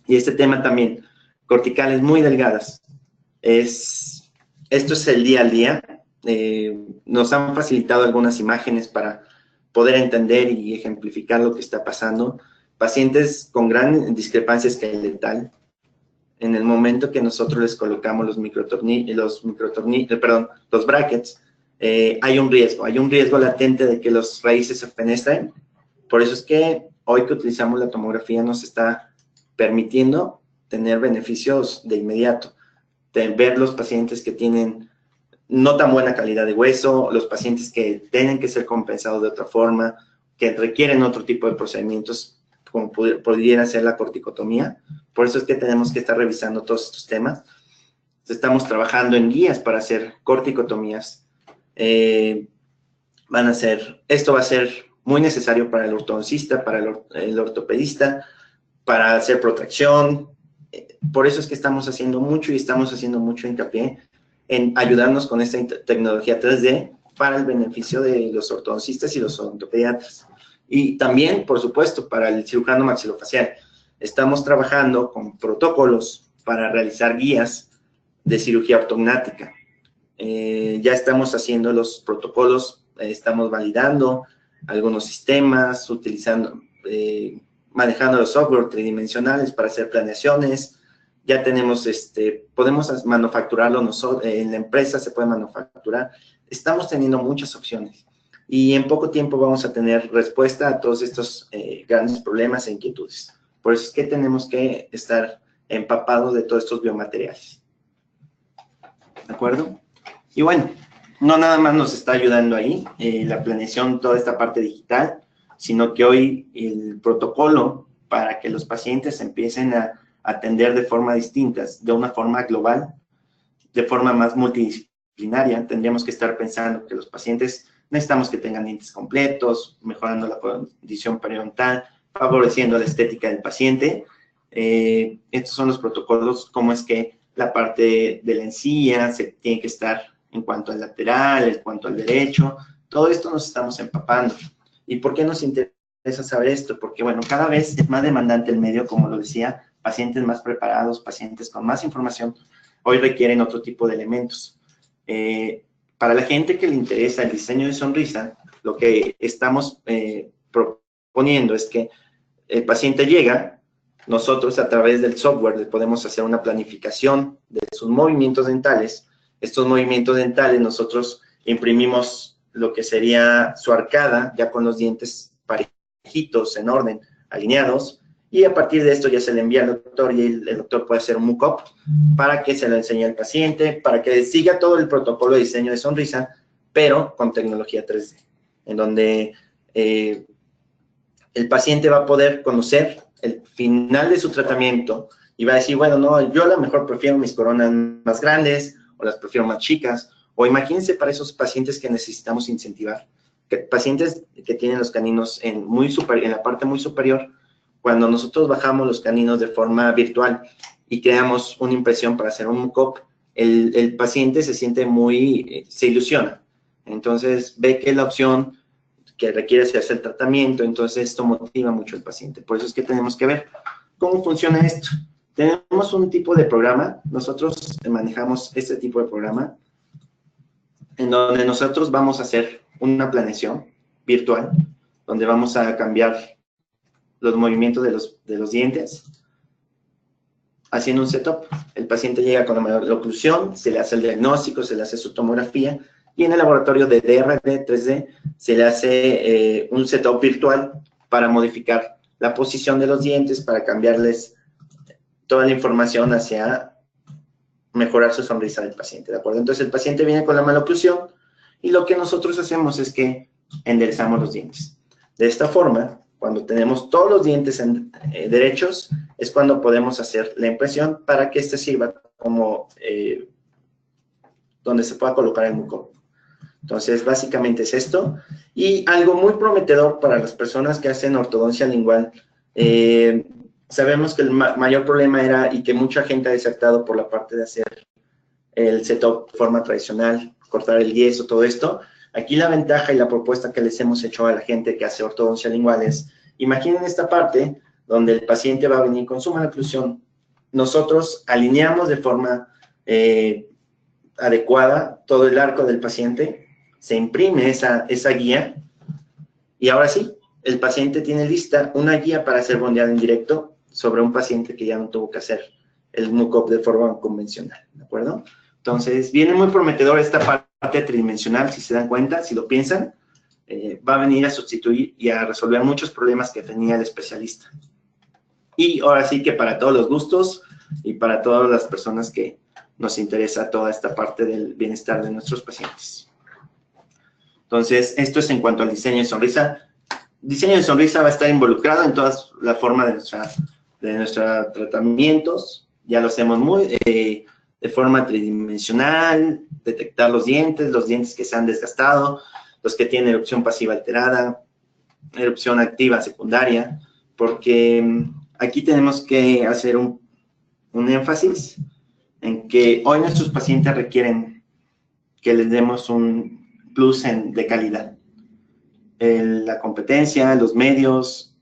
Speaker 3: Y este tema también, corticales muy delgadas. Esto es el día al día. Nos han facilitado algunas imágenes para poder entender y ejemplificar lo que está pasando. Pacientes con gran discrepancia esqueletal. En el momento que nosotros les colocamos los brackets, hay un riesgo latente de que los raíces se fenestren. Por eso es que hoy que utilizamos la tomografía nos está permitiendo tener beneficios de inmediato, de ver los pacientes que tienen no tan buena calidad de hueso, los pacientes que tienen que ser compensados de otra forma, que requieren otro tipo de procedimientos, como pudiera ser la corticotomía. Por eso es que tenemos que estar revisando todos estos temas. Estamos trabajando en guías para hacer corticotomías. Esto va a ser muy necesario para el ortodoncista, para el ortopedista, para hacer protracción. Por eso es que estamos haciendo mucho y estamos haciendo mucho hincapié en ayudarnos con esta tecnología 3D para el beneficio de los ortodoncistas y los odontopediatras. Y también, por supuesto, para el cirujano maxilofacial. Estamos trabajando con protocolos para realizar guías de cirugía ortognática. Ya estamos haciendo los protocolos, estamos validando algunos sistemas, manejando los software tridimensionales para hacer planeaciones. Ya tenemos, podemos manufacturarlo nosotros, en la empresa se puede manufacturar. Estamos teniendo muchas opciones y en poco tiempo vamos a tener respuesta a todos estos grandes problemas e inquietudes. Por eso es que tenemos que estar empapados de todos estos biomateriales. ¿De acuerdo? Y bueno, no nada más nos está ayudando ahí la planeación, toda esta parte digital, sino que hoy el protocolo para que los pacientes empiecen a atender de forma distinta, de una forma global, de forma más multidisciplinaria, tendríamos que estar pensando que los pacientes necesitamos que tengan dientes completos, mejorando la condición periodontal, favoreciendo la estética del paciente. Estos son los protocolos, cómo es que la parte de la encía se tiene que estar en cuanto al lateral, en cuanto al derecho. Todo esto nos estamos empapando. ¿Y por qué nos interesa saber esto? Porque, bueno, cada vez es más demandante el medio, como lo decía, pacientes más preparados, pacientes con más información, hoy requieren otro tipo de elementos. Para la gente que le interesa el diseño de sonrisa, lo que estamos proponiendo es que el paciente llega, nosotros a través del software le podemos hacer una planificación de sus movimientos dentales. Estos movimientos dentales nosotros imprimimos lo que sería su arcada, ya con los dientes parejitos, en orden, alineados, y a partir de esto ya se le envía al doctor y el doctor puede hacer un mock-up para que se lo enseñe al paciente, para que siga todo el protocolo de diseño de sonrisa, pero con tecnología 3D, en donde el paciente va a poder conocer el final de su tratamiento y va a decir, bueno, no, yo a lo mejor prefiero mis coronas más grandes o las prefiero más chicas, o imagínense para esos pacientes que necesitamos incentivar, pacientes que tienen los caninos en la parte muy superior. Cuando nosotros bajamos los caninos de forma virtual y creamos una impresión para hacer un mock-up, el paciente se siente se ilusiona. Entonces, ve que es la opción que requiere hacerse el tratamiento, entonces esto motiva mucho al paciente. Por eso es que tenemos que ver cómo funciona esto. Tenemos un tipo de programa, nosotros manejamos este tipo de programa, en donde nosotros vamos a hacer una planeación virtual, donde vamos a cambiar los movimientos de los dientes, haciendo un setup. El paciente llega con la mayor oclusión, se le hace el diagnóstico, se le hace su tomografía, y en el laboratorio de DRD 3D se le hace un setup virtual para modificar la posición de los dientes, para cambiarles toda la información hacia mejorar su sonrisa del paciente, ¿de acuerdo? Entonces el paciente viene con la mala oclusión, y lo que nosotros hacemos es que enderezamos los dientes. De esta forma, cuando tenemos todos los dientes derechos, es cuando podemos hacer la impresión para que este sirva como donde se pueda colocar el muco. Entonces, básicamente es esto. Y algo muy prometedor para las personas que hacen ortodoncia lingual. Sabemos que el mayor problema era, y que mucha gente ha desertado por la parte de hacer el setup de forma tradicional, cortar el yeso, todo esto. Aquí la ventaja y la propuesta que les hemos hecho a la gente que hace ortodoncia lingual es, imaginen esta parte donde el paciente va a venir con su mala oclusión. Nosotros alineamos de forma adecuada todo el arco del paciente, se imprime esa guía, y ahora sí, el paciente tiene lista una guía para hacer bondeado en directo sobre un paciente que ya no tuvo que hacer el mock-up de forma convencional, ¿de acuerdo? Entonces, viene muy prometedor esta parte parte tridimensional, si se dan cuenta, si lo piensan, va a venir a sustituir y a resolver muchos problemas que tenía el especialista. Y ahora sí que para todos los gustos y para todas las personas que nos interesa toda esta parte del bienestar de nuestros pacientes. Entonces, esto es en cuanto al diseño de sonrisa. Diseño de sonrisa va a estar involucrado en toda la forma de nuestros tratamientos. Ya lo hacemos de forma tridimensional, detectar los dientes que se han desgastado, los que tienen erupción pasiva alterada, erupción activa secundaria, porque aquí tenemos que hacer un énfasis en que hoy nuestros pacientes requieren que les demos un plus de calidad. La competencia, los medios,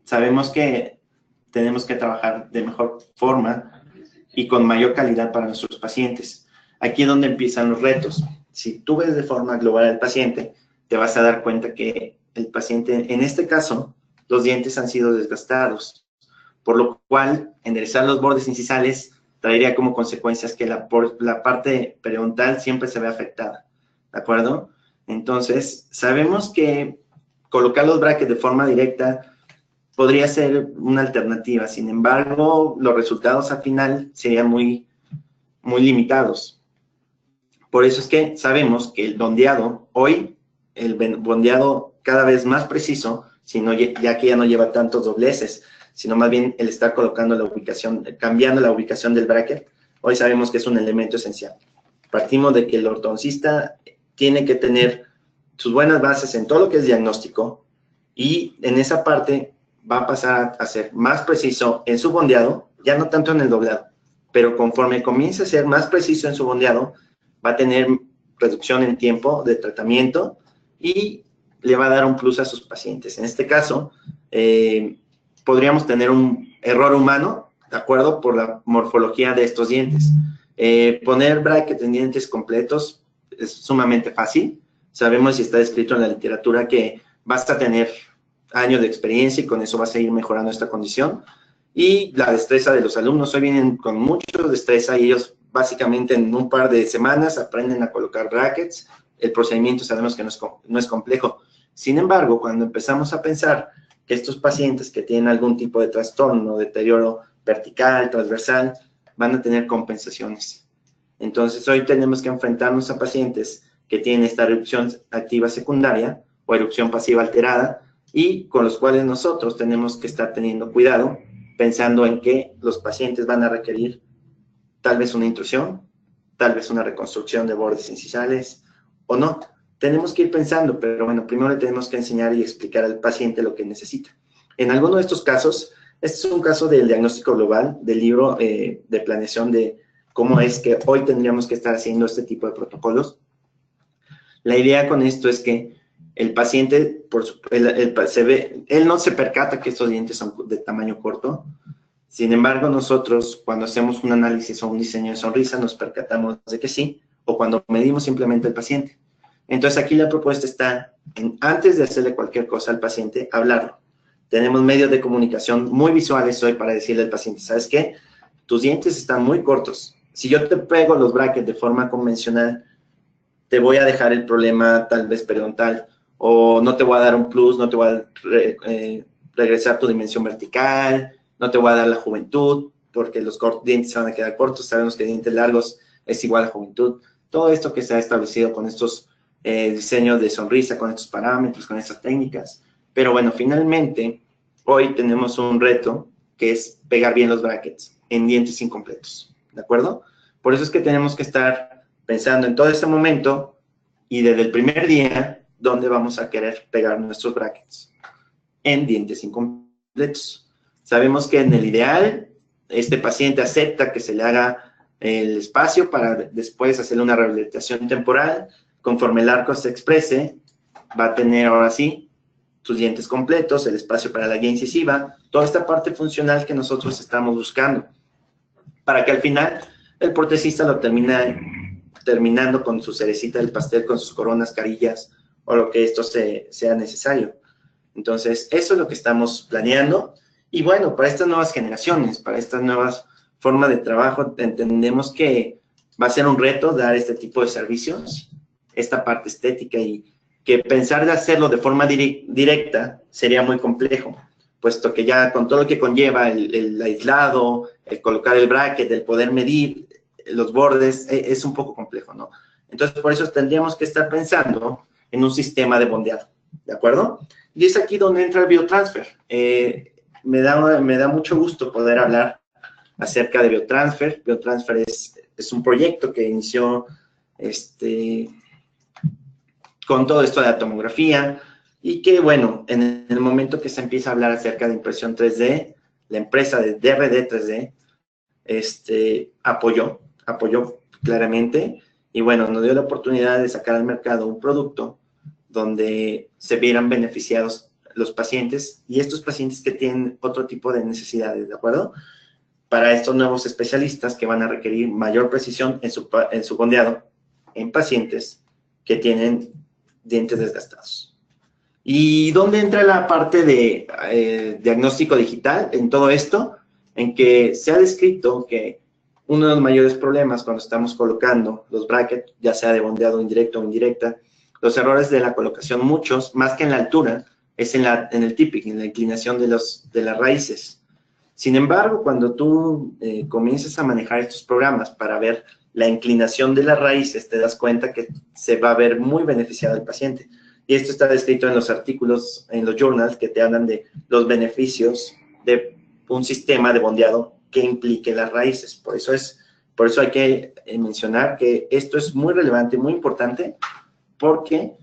Speaker 3: sabemos que tenemos que trabajar de mejor forma y con mayor calidad para nuestros pacientes. Aquí es donde empiezan los retos. Si tú ves de forma global al paciente, te vas a dar cuenta que el paciente, en este caso, los dientes han sido desgastados, por lo cual enderezar los bordes incisales traería como consecuencias que la parte periodontal siempre se ve afectada, ¿de acuerdo? Entonces, sabemos que colocar los brackets de forma directa podría ser una alternativa. Sin embargo, los resultados al final serían muy limitados. Por eso es que sabemos que el bondeado, hoy, el bondeado cada vez más preciso, ya que ya no lleva tantos dobleces, sino más bien el estar colocando la ubicación, cambiando la ubicación del bracket, hoy sabemos que es un elemento esencial. Partimos de que el ortodoncista tiene que tener sus buenas bases en todo lo que es diagnóstico y en esa parte va a pasar a ser más preciso en su bondeado, ya no tanto en el doblado, pero conforme comience a ser más preciso en su bondeado, va a tener reducción en tiempo de tratamiento y le va a dar un plus a sus pacientes. En este caso, podríamos tener un error humano, ¿de acuerdo? Por la morfología de estos dientes. Poner bracket en dientes completos es sumamente fácil. Sabemos y está descrito en la literatura que basta tener años de experiencia y con eso vas a ir mejorando esta condición. Y la destreza de los alumnos, hoy vienen con mucha destreza y ellos básicamente en un par de semanas aprenden a colocar brackets. El procedimiento sabemos que no es complejo. Sin embargo, cuando empezamos a pensar que estos pacientes que tienen algún tipo de trastorno, deterioro vertical, transversal, van a tener compensaciones. Entonces, hoy tenemos que enfrentarnos a pacientes que tienen esta erupción activa secundaria o erupción pasiva alterada y con los cuales nosotros tenemos que estar teniendo cuidado, pensando en que los pacientes van a requerir tal vez una intrusión, tal vez una reconstrucción de bordes incisales o no. Tenemos que ir pensando, pero bueno, primero le tenemos que enseñar y explicar al paciente lo que necesita. En alguno de estos casos, este es un caso del diagnóstico global, del libro de planeación de cómo es que hoy tendríamos que estar haciendo este tipo de protocolos. La idea con esto es que el paciente, él no se percata que estos dientes son de tamaño corto. Sin embargo, nosotros cuando hacemos un análisis o un diseño de sonrisa nos percatamos de que sí, o cuando medimos simplemente al paciente. Entonces aquí la propuesta está en, antes de hacerle cualquier cosa al paciente, hablarlo. Tenemos medios de comunicación muy visuales hoy para decirle al paciente, ¿sabes qué? Tus dientes están muy cortos. Si yo te pego los brackets de forma convencional, te voy a dejar el problema tal vez periodontal, o no te voy a dar un plus, no te voy a regresar tu dimensión vertical, no te voy a dar la juventud, porque los dientes se van a quedar cortos, sabemos que dientes largos es igual a juventud. Todo esto que se ha establecido con estos diseños de sonrisa, con estos parámetros, con estas técnicas. Pero bueno, finalmente, hoy tenemos un reto que es pegar bien los brackets en dientes incompletos, ¿de acuerdo? Por eso es que tenemos que estar pensando en todo este momento y desde el primer día, ¿dónde vamos a querer pegar nuestros brackets? En dientes incompletos. Sabemos que en el ideal, este paciente acepta que se le haga el espacio para después hacerle una rehabilitación temporal. Conforme el arco se exprese, va a tener ahora sí sus dientes completos, el espacio para la guía incisiva, toda esta parte funcional que nosotros estamos buscando, para que al final el protesista lo terminando con su cerecita del pastel, con sus coronas, carillas, o lo que esto sea necesario. Entonces, eso es lo que estamos planeando. Y bueno, para estas nuevas generaciones, para estas nuevas formas de trabajo, entendemos que va a ser un reto dar este tipo de servicios, esta parte estética, y que pensar de hacerlo de forma directa sería muy complejo, puesto que ya con todo lo que conlleva el aislado, el colocar el bracket, el poder medir los bordes, es un poco complejo, ¿no? Entonces, por eso tendríamos que estar pensando en un sistema de bondeado, ¿de acuerdo? Y es aquí donde entra el biotransfer. Me da mucho gusto poder hablar acerca de biotransfer. Biotransfer es un proyecto que inició con todo esto de la tomografía, y que, bueno, en el momento que se empieza a hablar acerca de impresión 3D, la empresa de DRD 3D apoyó claramente, y bueno, nos dio la oportunidad de sacar al mercado un producto donde se vieran beneficiados los pacientes, y estos pacientes que tienen otro tipo de necesidades, ¿de acuerdo? Para estos nuevos especialistas que van a requerir mayor precisión en su bondeado en pacientes que tienen dientes desgastados. ¿Y dónde entra la parte de diagnóstico digital en todo esto? En que se ha descrito que uno de los mayores problemas cuando estamos colocando los brackets, ya sea de bondeado indirecto o indirecta, los errores de la colocación, muchos, más que en la altura, es en el tipping, en la inclinación de las raíces. Sin embargo, cuando tú comienzas a manejar estos programas para ver la inclinación de las raíces, te das cuenta que se va a ver muy beneficiado el paciente. Y esto está descrito en los artículos, en los journals, que te hablan de los beneficios de un sistema de bondeado que implique las raíces. Por eso hay que mencionar que esto es muy relevante, muy importante, porque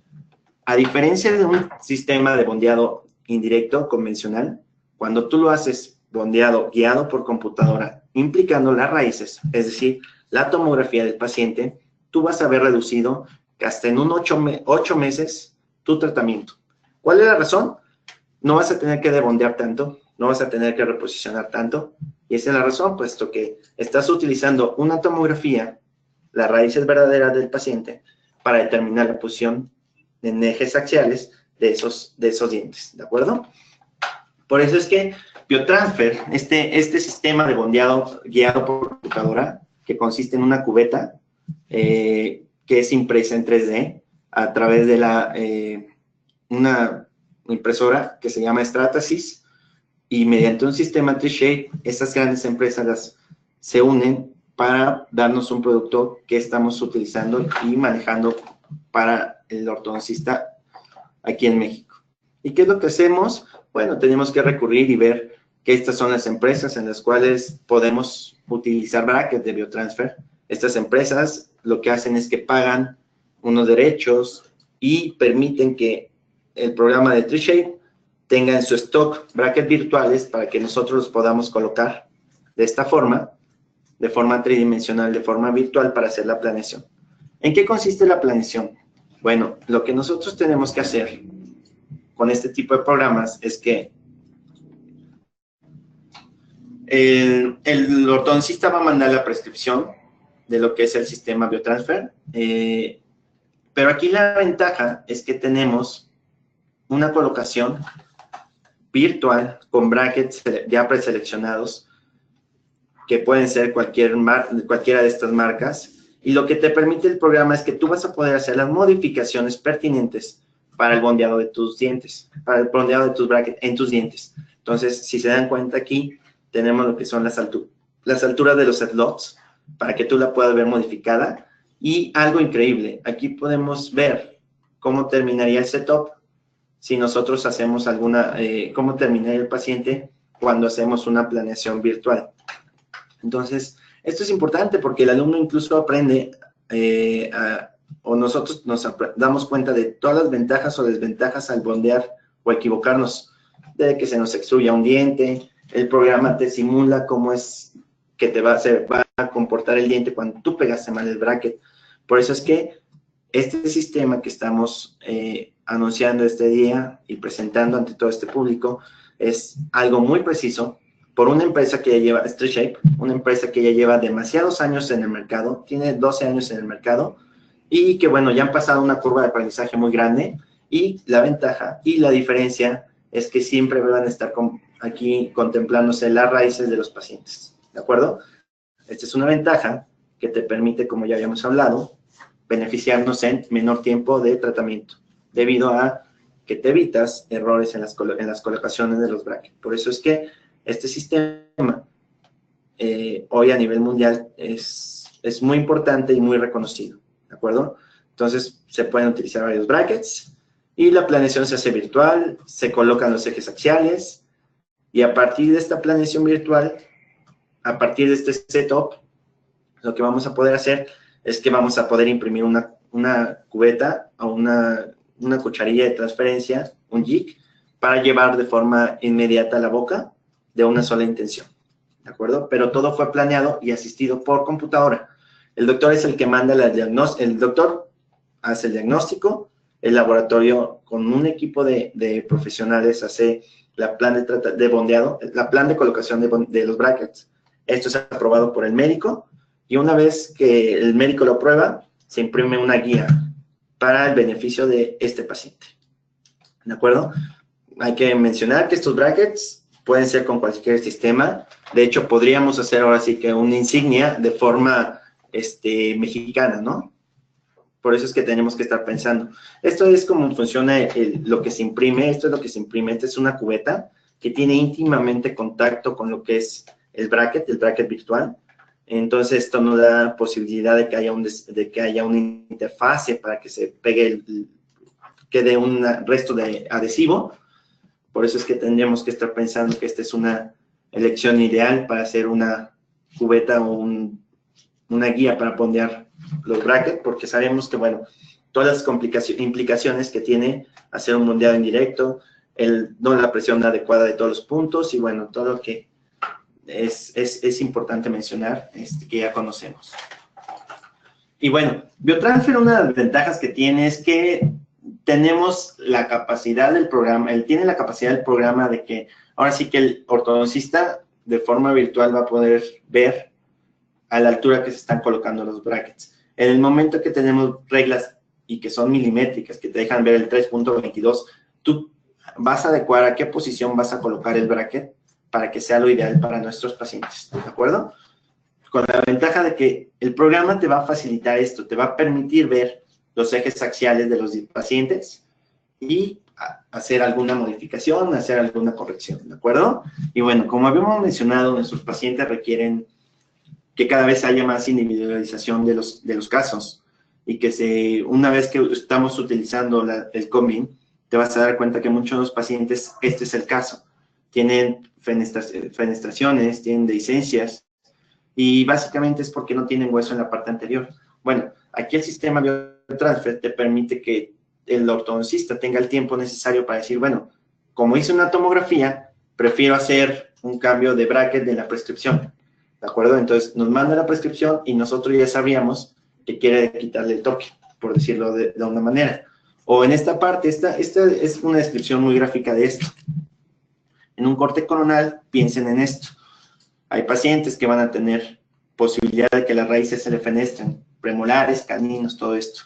Speaker 3: a diferencia de un sistema de bondeado indirecto, convencional, cuando tú lo haces bondeado guiado por computadora, implicando las raíces, es decir, la tomografía del paciente, tú vas a ver reducido hasta en un 8 meses tu tratamiento. ¿Cuál es la razón? No vas a tener que debondear tanto, no vas a tener que reposicionar tanto, y esa es la razón, puesto que estás utilizando una tomografía, las raíces verdaderas del paciente, para determinar la posición en ejes axiales de esos dientes, ¿de acuerdo? Por eso es que Biotransfer, este sistema de bondeado guiado por computadora, que consiste en una cubeta que es impresa en 3D a través de una impresora que se llama Stratasys, y mediante un sistema T-Shape, estas grandes empresas se unen para darnos un producto que estamos utilizando y manejando para el ortodoncista aquí en México. ¿Y qué es lo que hacemos? Bueno, tenemos que recurrir y ver que estas son las empresas en las cuales podemos utilizar brackets de Biotransfer. Estas empresas lo que hacen es que pagan unos derechos y permiten que el programa de T-Shape tenga en su stock brackets virtuales para que nosotros los podamos colocar de esta forma, de forma tridimensional, de forma virtual, para hacer la planeación. ¿En qué consiste la planeación? Bueno, lo que nosotros tenemos que hacer con este tipo de programas es que el ortodoncista va a mandar la prescripción de lo que es el sistema Biotransfer, pero aquí la ventaja es que tenemos una colocación virtual con brackets ya preseleccionados, que pueden ser cualquiera de estas marcas, y lo que te permite el programa es que tú vas a poder hacer las modificaciones pertinentes para el bondeado de tus dientes, para el bondeado de tus brackets en tus dientes. Entonces, si se dan cuenta aquí, tenemos lo que son las alturas de los slots, para que tú la puedas ver modificada. Y algo increíble, aquí podemos ver cómo terminaría el setup si nosotros hacemos cómo terminaría el paciente cuando hacemos una planeación virtual. Entonces, esto es importante porque el alumno incluso aprende o nosotros nos damos cuenta de todas las ventajas o desventajas al bondear o equivocarnos, de que se nos extruya un diente. El programa te simula cómo es que se va a comportar el diente cuando tú pegaste mal el bracket. Por eso es que este sistema que estamos anunciando este día y presentando ante todo este público es algo muy preciso, por una empresa que ya lleva, StreetShape, una empresa que ya lleva demasiados años en el mercado, tiene 12 años en el mercado, y que, bueno, ya han pasado una curva de aprendizaje muy grande, y la ventaja y la diferencia es que siempre van a estar aquí contemplándose las raíces de los pacientes, ¿de acuerdo? Esta es una ventaja que te permite, como ya habíamos hablado, beneficiarnos en menor tiempo de tratamiento, debido a que te evitas errores en las colocaciones de los brackets. Por eso es que este sistema hoy a nivel mundial es muy importante y muy reconocido, ¿de acuerdo? Entonces, se pueden utilizar varios brackets y la planeación se hace virtual, se colocan los ejes axiales y a partir de esta planeación virtual, a partir de este setup, lo que vamos a poder hacer es que vamos a poder imprimir una cubeta o una cucharilla de transferencia, un jig, para llevar de forma inmediata a la boca de una sola intención, ¿de acuerdo? Pero todo fue planeado y asistido por computadora. El doctor es el que manda la diagnóstico, el doctor hace el diagnóstico, el laboratorio con un equipo de profesionales hace la plan de bondeado, la plan de colocación de los brackets. Esto es aprobado por el médico y una vez que el médico lo aprueba, se imprime una guía para el beneficio de este paciente. ¿De acuerdo? Hay que mencionar que estos brackets pueden ser con cualquier sistema. De hecho, podríamos hacer ahora sí que una insignia de forma mexicana, ¿no? Por eso es que tenemos que estar pensando. Esto es como funciona lo que se imprime. Esto es lo que se imprime. Esta es una cubeta que tiene íntimamente contacto con lo que es el bracket virtual. Entonces, esto nos da posibilidad de que haya una interfase para que se pegue, quede un resto de adhesivo. Por eso es que tendríamos que estar pensando que esta es una elección ideal para hacer una cubeta o una guía para bondear los brackets, porque sabemos que, bueno, todas las implicaciones que tiene hacer un bondeado indirecto, no la presión adecuada de todos los puntos y, bueno, todo lo que es importante mencionar, que ya conocemos. Y bueno, Biotransfer, una de las ventajas que tiene es que tenemos la capacidad del programa, él tiene la capacidad del programa de que ahora sí que el ortodoncista de forma virtual va a poder ver a la altura que se están colocando los brackets. En el momento que tenemos reglas y que son milimétricas, que te dejan ver el 3.22, tú vas a adecuar a qué posición vas a colocar el bracket para que sea lo ideal para nuestros pacientes, ¿de acuerdo? Con la ventaja de que el programa te va a facilitar esto, te va a permitir ver los ejes axiales de los pacientes y hacer alguna modificación, hacer alguna corrección, ¿de acuerdo? Y bueno, como habíamos mencionado, nuestros pacientes requieren que cada vez haya más individualización de los casos y que una vez que estamos utilizando el Combin, te vas a dar cuenta que muchos de los pacientes, este es el caso, tienen fenestraciones, tienen dehiscencias y básicamente es porque no tienen hueso en la parte anterior. Bueno, aquí el sistema Biotransfer te permite que el ortodoncista tenga el tiempo necesario para decir, bueno, como hice una tomografía, prefiero hacer un cambio de bracket de la prescripción, ¿de acuerdo? Entonces nos manda la prescripción y nosotros ya sabríamos que quiere quitarle el toque, por decirlo de una manera. O en esta parte, esta es una descripción muy gráfica de esto. En un corte coronal, piensen en esto. Hay pacientes que van a tener posibilidad de que las raíces se le fenestren, premolares, caninos, todo esto.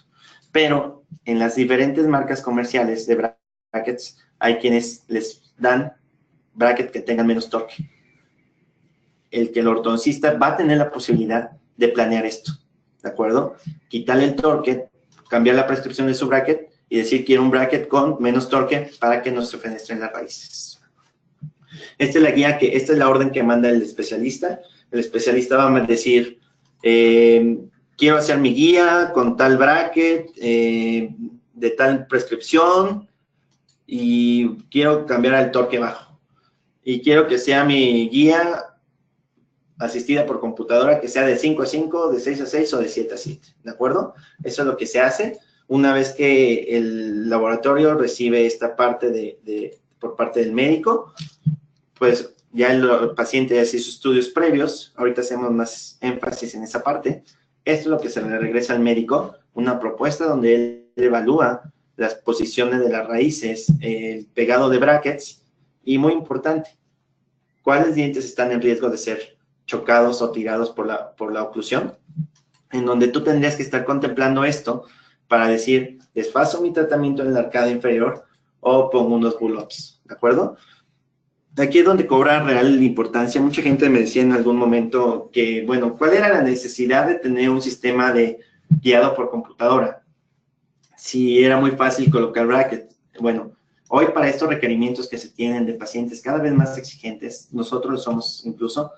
Speaker 3: Pero en las diferentes marcas comerciales de brackets, hay quienes les dan brackets que tengan menos torque. El ortodoncista va a tener la posibilidad de planear esto, ¿de acuerdo? Quitarle el torque, cambiar la prescripción de su bracket y decir quiero un bracket con menos torque para que no se fenestren las raíces. Esta es la guía esta es la orden que manda el especialista. El especialista va a decir, quiero hacer mi guía con tal bracket, de tal prescripción, y quiero cambiar al torque bajo. Y quiero que sea mi guía asistida por computadora, que sea de 5 a 5, de 6 a 6 o de 7 a 7, ¿de acuerdo? Eso es lo que se hace una vez que el laboratorio recibe esta parte por parte del médico. Pues ya el paciente hace sus estudios previos, ahorita hacemos más énfasis en esa parte. Esto es lo que se le regresa al médico, una propuesta donde él evalúa las posiciones de las raíces, el pegado de brackets y, muy importante, cuáles dientes están en riesgo de ser chocados o tirados por la oclusión, en donde tú tendrías que estar contemplando esto para decir, desfaso mi tratamiento en la arcada inferior o pongo unos pull-ups, ¿de acuerdo? aquí es donde cobra real importancia. Mucha gente me decía en algún momento que, bueno, ¿cuál era la necesidad de tener un sistema de guiado por computadora? Si era muy fácil colocar brackets. Bueno, hoy para estos requerimientos que se tienen de pacientes cada vez más exigentes, nosotros lo somos incluso,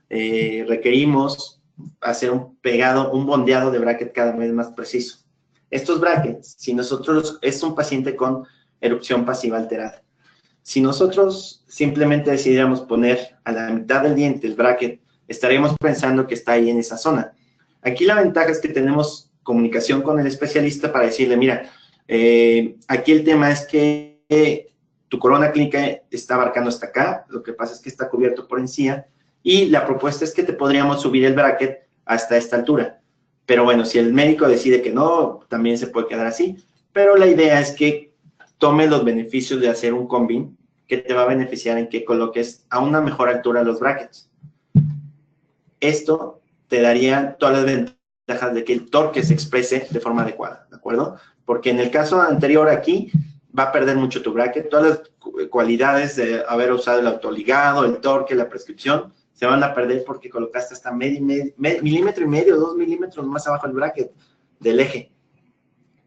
Speaker 3: requerimos hacer un pegado, un bondeado de bracket cada vez más preciso. Estos brackets, si nosotros, es un paciente con erupción pasiva alterada. Si nosotros simplemente decidiéramos poner a la mitad del diente el bracket, estaríamos pensando que está ahí en esa zona. Aquí la ventaja es que tenemos comunicación con el especialista para decirle, mira, aquí el tema es que tu corona clínica está abarcando hasta acá, lo que pasa es que está cubierto por encía, y la propuesta es que te podríamos subir el bracket hasta esta altura. Pero bueno, si el médico decide que no, también se puede quedar así. Pero la idea es que tome los beneficios de hacer un combin que te va a beneficiar en que coloques a una mejor altura los brackets. Esto te daría todas las ventajas de que el torque se exprese de forma adecuada, ¿de acuerdo? Porque en el caso anterior aquí va a perder mucho tu bracket, todas las cualidades de haber usado el autoligado, el torque, la prescripción, se van a perder porque colocaste hasta milímetro y medio, 2 milímetros más abajo el bracket del eje,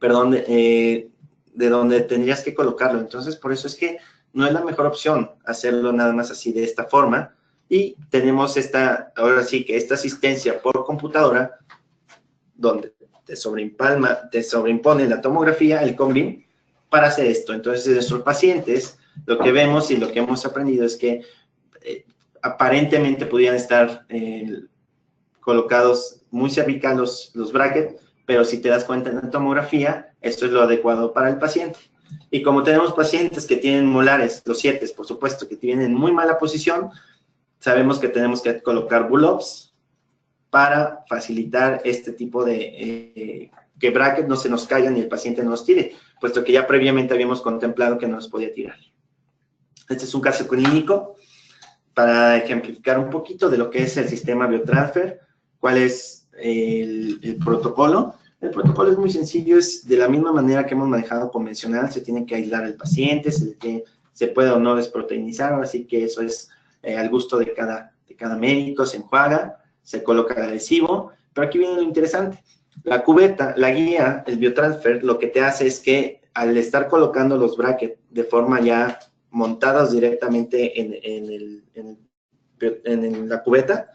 Speaker 3: perdón, de donde tendrías que colocarlo. Entonces, por eso es que no es la mejor opción hacerlo nada más así de esta forma. Y tenemos esta, ahora sí que esta asistencia por computadora, donde te sobreimpone la tomografía, el combin, para hacer esto. Entonces, de nuestros pacientes, lo que vemos y lo que hemos aprendido es que aparentemente podían estar colocados muy cervical los brackets, pero si te das cuenta en la tomografía, esto es lo adecuado para el paciente. Y como tenemos pacientes que tienen molares, los 7, por supuesto, que tienen en muy mala posición, sabemos que tenemos que colocar bull-ups para facilitar este tipo de que brackets no se nos caigan y el paciente no nos tire, puesto que ya previamente habíamos contemplado que no nos podía tirar. Este es un caso clínico para ejemplificar un poquito de lo que es el sistema Biotransfer, cuál es el protocolo. El protocolo es muy sencillo, es de la misma manera que hemos manejado convencional, se tiene que aislar el paciente, se puede o no desproteinizar, así que eso es al gusto de cada médico, se enjuaga, se coloca el adhesivo, pero aquí viene lo interesante. La cubeta, la guía, el Biotransfer, lo que te hace es que al estar colocando los brackets de forma ya montados directamente en la cubeta,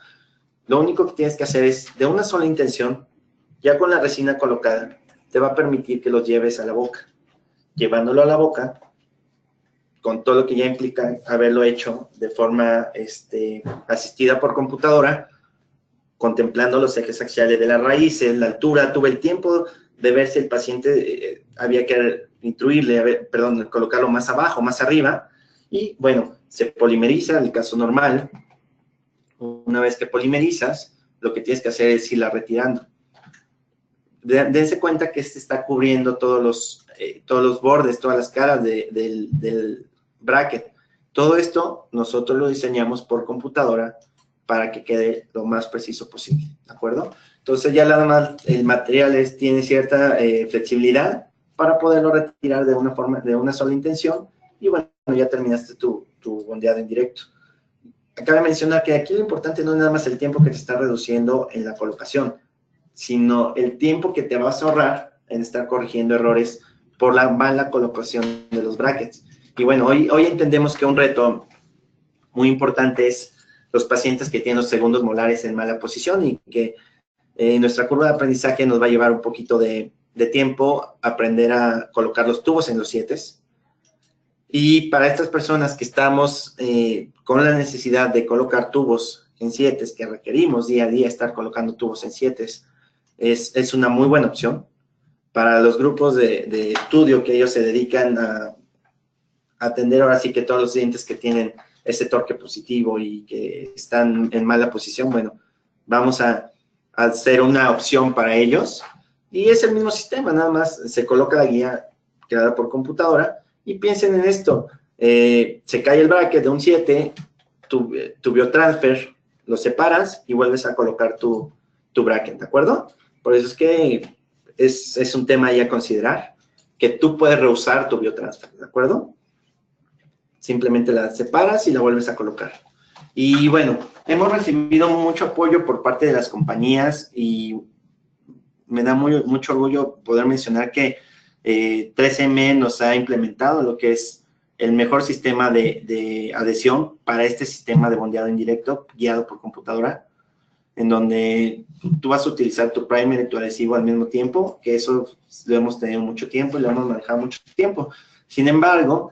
Speaker 3: lo único que tienes que hacer es, de una sola intención, ya con la resina colocada, te va a permitir que los lleves a la boca. Llevándolo a la boca, con todo lo que ya implica haberlo hecho de forma asistida por computadora, contemplando los ejes axiales de las raíces, la altura, tuve el tiempo de ver si el paciente había que colocarlo más abajo, más arriba, y bueno, se polimeriza, en el caso normal. Una vez que polimerizas, lo que tienes que hacer es irla retirando. Dense cuenta que está cubriendo todos los bordes, todas las caras del bracket. Todo esto nosotros lo diseñamos por computadora para que quede lo más preciso posible, ¿de acuerdo? Entonces ya nada más el material tiene cierta flexibilidad para poderlo retirar de una sola intención y bueno, ya terminaste tu bondeado en directo. Cabe mencionar que aquí lo importante no es nada más el tiempo que te está reduciendo en la colocación, sino el tiempo que te vas a ahorrar en estar corrigiendo errores por la mala colocación de los brackets. Y bueno, hoy entendemos que un reto muy importante es los pacientes que tienen los segundos molares en mala posición y que nuestra curva de aprendizaje nos va a llevar un poquito de tiempo aprender a colocar los tubos en los 7. Y para estas personas que estamos con la necesidad de colocar tubos en 7, que requerimos día a día estar colocando tubos en 7, es una muy buena opción. Para los grupos de estudio que ellos se dedican a atender ahora sí que todos los dientes que tienen ese torque positivo y que están en mala posición, bueno, vamos a hacer una opción para ellos. Y es el mismo sistema, nada más se coloca la guía creada por computadora. Y piensen en esto, se cae el bracket de un 7, tu Biotransfer, lo separas y vuelves a colocar tu bracket, ¿de acuerdo? Por eso es que es un tema ahí a considerar, que tú puedes reusar tu Biotransfer, ¿de acuerdo? simplemente la separas y la vuelves a colocar. Y bueno, hemos recibido mucho apoyo por parte de las compañías y me da mucho orgullo poder mencionar que 3M nos ha implementado lo que es el mejor sistema de adhesión para este sistema de bondeado indirecto guiado por computadora, en donde tú vas a utilizar tu primer y tu adhesivo al mismo tiempo, que eso lo hemos tenido mucho tiempo y lo hemos manejado mucho tiempo. Sin embargo,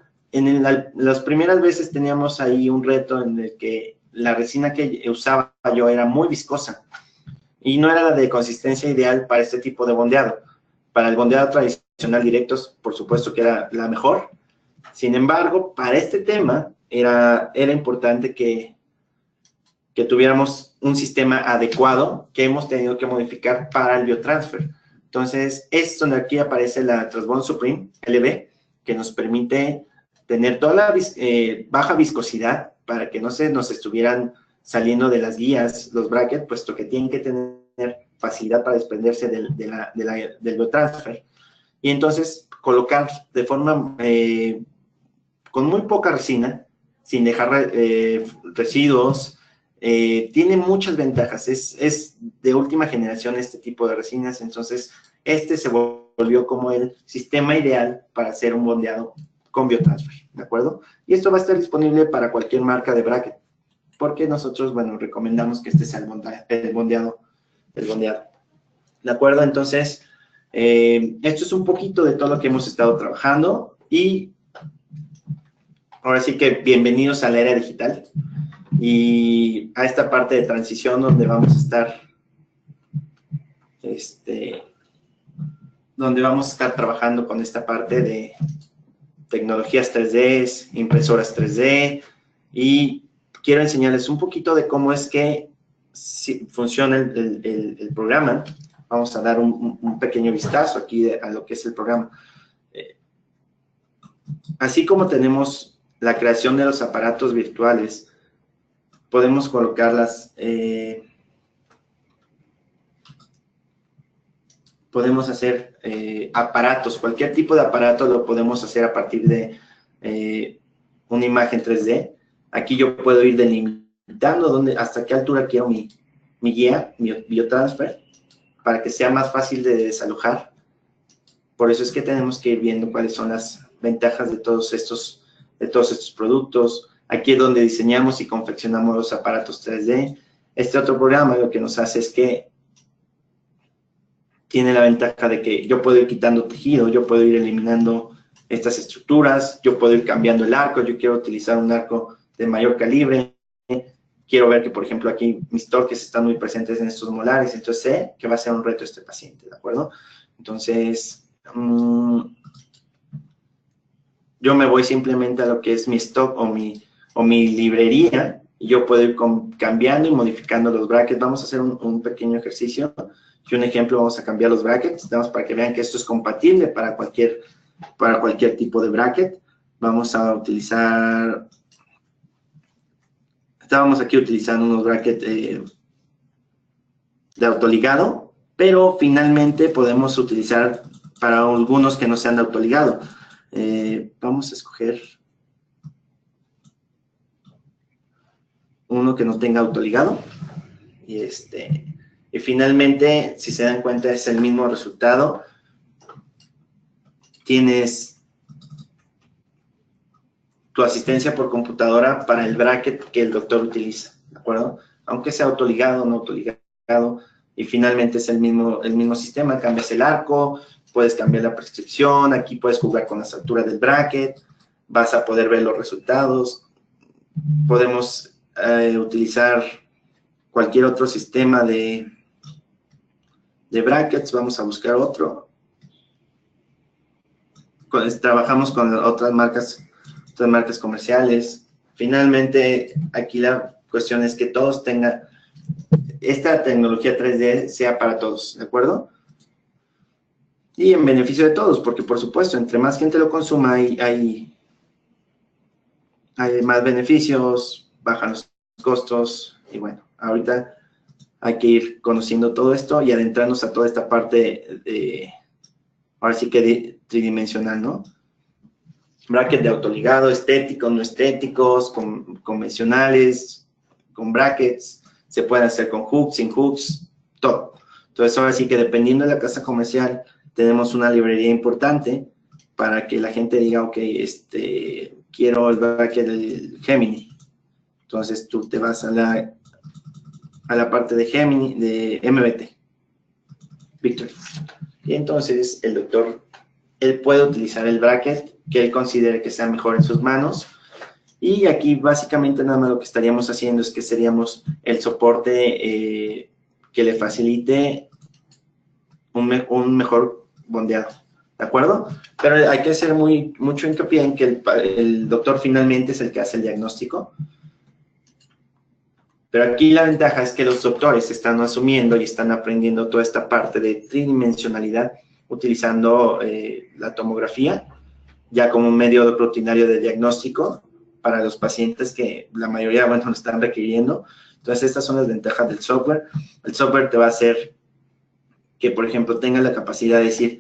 Speaker 3: las primeras veces teníamos ahí un reto en el que la resina que usaba yo era muy viscosa y no era la de consistencia ideal para este tipo de bondeado. Para el bondeado tradicional directos, por supuesto que era la mejor. Sin embargo, para este tema era importante que tuviéramos un sistema adecuado que hemos tenido que modificar para el biotransfer. Entonces, es donde aquí aparece la Transbond Supreme LB, que nos permite tener toda la baja viscosidad para que no se nos estuvieran saliendo de las guías los brackets, puesto que tienen que tener facilidad para desprenderse del biotransfer. Y entonces, colocar de forma, con muy poca resina, sin dejar residuos, tiene muchas ventajas. Es de última generación este tipo de resinas, entonces este se volvió como el sistema ideal para hacer un bondeado con biotransfer, ¿de acuerdo? Y esto va a estar disponible para cualquier marca de bracket, porque nosotros, bueno, recomendamos que este sea el bondeado, ¿de acuerdo? Entonces, esto es un poquito de todo lo que hemos estado trabajando y ahora sí que bienvenidos a la era digital y a esta parte de transición donde vamos a estar, trabajando con esta parte de tecnologías 3D, impresoras 3D, y quiero enseñarles un poquito de cómo es que funciona el programa. Vamos a dar un pequeño vistazo aquí a lo que es el programa. Así como tenemos la creación de los aparatos virtuales, podemos colocarlas, podemos hacer aparatos, cualquier tipo de aparato lo podemos hacer a partir de una imagen 3D. Aquí yo puedo ir delimitando hasta qué altura quiero mi guía, mi biotransfer, para que sea más fácil de desalojar. Por eso es que tenemos que ir viendo cuáles son las ventajas de todos estos productos. Aquí es donde diseñamos y confeccionamos los aparatos 3D. Este otro programa lo que nos hace es que tiene la ventaja de que yo puedo ir quitando tejido, yo puedo ir eliminando estas estructuras, yo puedo ir cambiando el arco, yo quiero utilizar un arco de mayor calibre, quiero ver que, por ejemplo, aquí mis torques están muy presentes en estos molares, entonces sé que va a ser un reto este paciente, ¿de acuerdo? Entonces, yo me voy simplemente a lo que es mi stock o mi librería, y yo puedo ir cambiando y modificando los brackets. Vamos a hacer un pequeño ejercicio y un ejemplo. Vamos a cambiar los brackets, para que vean que esto es compatible para cualquier tipo de bracket. Vamos a utilizar, estábamos aquí utilizando unos brackets de autoligado, pero finalmente podemos utilizar para algunos que no sean de autoligado. Vamos a escoger uno que no tenga autoligado y finalmente, si se dan cuenta, es el mismo resultado. Tienes tu asistencia por computadora para el bracket que el doctor utiliza, ¿de acuerdo? Aunque sea autoligado o no autoligado, y finalmente es el mismo sistema. Cambias el arco, puedes cambiar la prescripción, aquí puedes jugar con las alturas del bracket, vas a poder ver los resultados. Podemos utilizar cualquier otro sistema de brackets. Vamos a buscar otro. Trabajamos con otras marcas comerciales. Finalmente, aquí la cuestión es que todos tengan, esta tecnología 3D sea para todos, ¿de acuerdo? Y en beneficio de todos, porque por supuesto, entre más gente lo consuma, hay más beneficios, bajan los costos, y bueno, ahorita hay que ir conociendo todo esto y adentrarnos a toda esta parte ahora sí que tridimensional, ¿no? bracket de autoligado, estéticos, no estéticos, convencionales, con brackets, se pueden hacer con hooks, sin hooks, todo. Entonces, ahora sí que dependiendo de la casa comercial, tenemos una librería importante para que la gente diga, ok, quiero el bracket del Gemini. Entonces, tú te vas a la parte de Gemini, de MBT, Victory. Y entonces, el doctor, él puede utilizar el bracket que él considere que sea mejor en sus manos. Y aquí, básicamente, nada más lo que estaríamos haciendo es que seríamos el soporte que le facilite un mejor bondeado, ¿de acuerdo? Pero hay que hacer mucho hincapié en que el doctor finalmente es el que hace el diagnóstico. Pero aquí la ventaja es que los doctores están asumiendo y están aprendiendo toda esta parte de tridimensionalidad utilizando la tomografía ya como un medio rutinario de diagnóstico para los pacientes que la mayoría, bueno, lo están requiriendo. Entonces, estas son las ventajas del software. El software te va a hacer que, por ejemplo, tenga la capacidad de decir,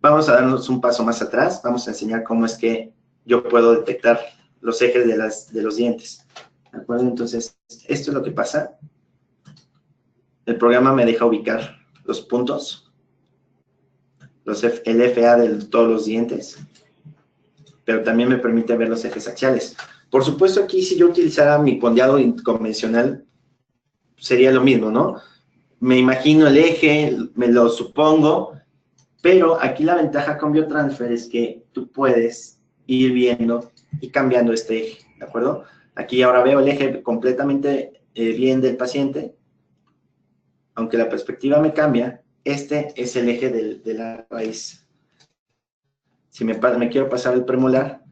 Speaker 3: vamos a darnos un paso más atrás, vamos a enseñar cómo es que yo puedo detectar los ejes de los dientes. ¿De acuerdo? Entonces, esto es lo que pasa. El programa me deja ubicar los puntos, el FA de todos los dientes, pero también me permite ver los ejes axiales. Por supuesto, aquí si yo utilizara mi pondeado convencional, sería lo mismo, ¿no? Me imagino el eje, me lo supongo, pero aquí la ventaja con Biotransfer es que tú puedes ir viendo y cambiando este eje, ¿de acuerdo? Aquí ahora veo el eje completamente bien del paciente, aunque la perspectiva me cambia, este es el eje de la raíz. Si me quiero pasar el premolar,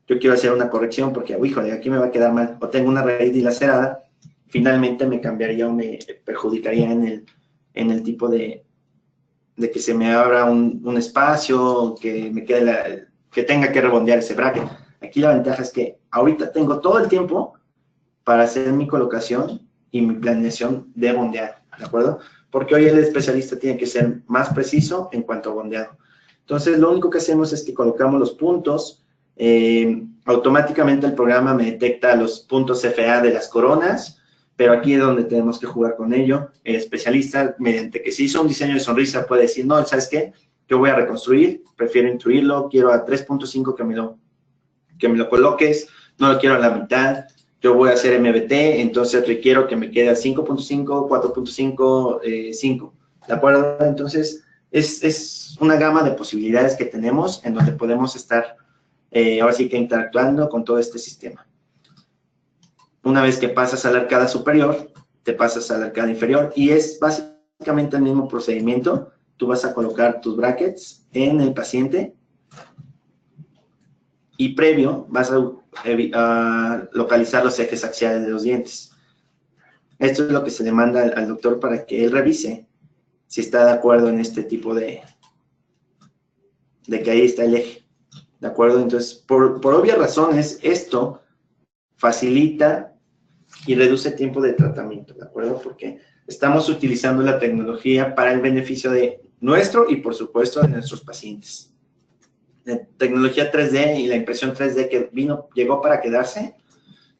Speaker 3: yo quiero hacer una corrección porque, híjole, aquí me va a quedar mal, o tengo una raíz dilacerada, finalmente me cambiaría o me perjudicaría en el tipo de que se me abra un espacio, que me quede que tenga que rebondear ese bracket. Aquí la ventaja es que ahorita tengo todo el tiempo para hacer mi colocación y mi planeación de bondear, ¿de acuerdo? Porque hoy el especialista tiene que ser más preciso en cuanto a bondeado. Entonces, lo único que hacemos es que colocamos los puntos, automáticamente el programa me detecta los puntos FA de las coronas, pero aquí es donde tenemos que jugar con ello. El especialista, mediante que se hizo un diseño de sonrisa, puede decir, no, ¿sabes qué? Yo voy a reconstruir, prefiero intuirlo, quiero a 3.5 que me lo coloques, no lo quiero a la mitad, yo voy a hacer MBT, entonces requiero que me quede a 5.5, 4.5, 5, ¿de acuerdo? Entonces, es una gama de posibilidades que tenemos en donde podemos estar, ahora sí que interactuando con todo este sistema. Una vez que pasas a la arcada superior, te pasas a la arcada inferior y es básicamente el mismo procedimiento. Tú vas a colocar tus brackets en el paciente y previo vas a localizar los ejes axiales de los dientes. Esto es lo que se le manda al doctor para que él revise si está de acuerdo en este tipo de que ahí está el eje. ¿De acuerdo? Entonces, por obvias razones, esto facilita y reduce tiempo de tratamiento, ¿de acuerdo? Porque estamos utilizando la tecnología para el beneficio de nuestro y, por supuesto, de nuestros pacientes. La tecnología 3D y la impresión 3D que llegó para quedarse.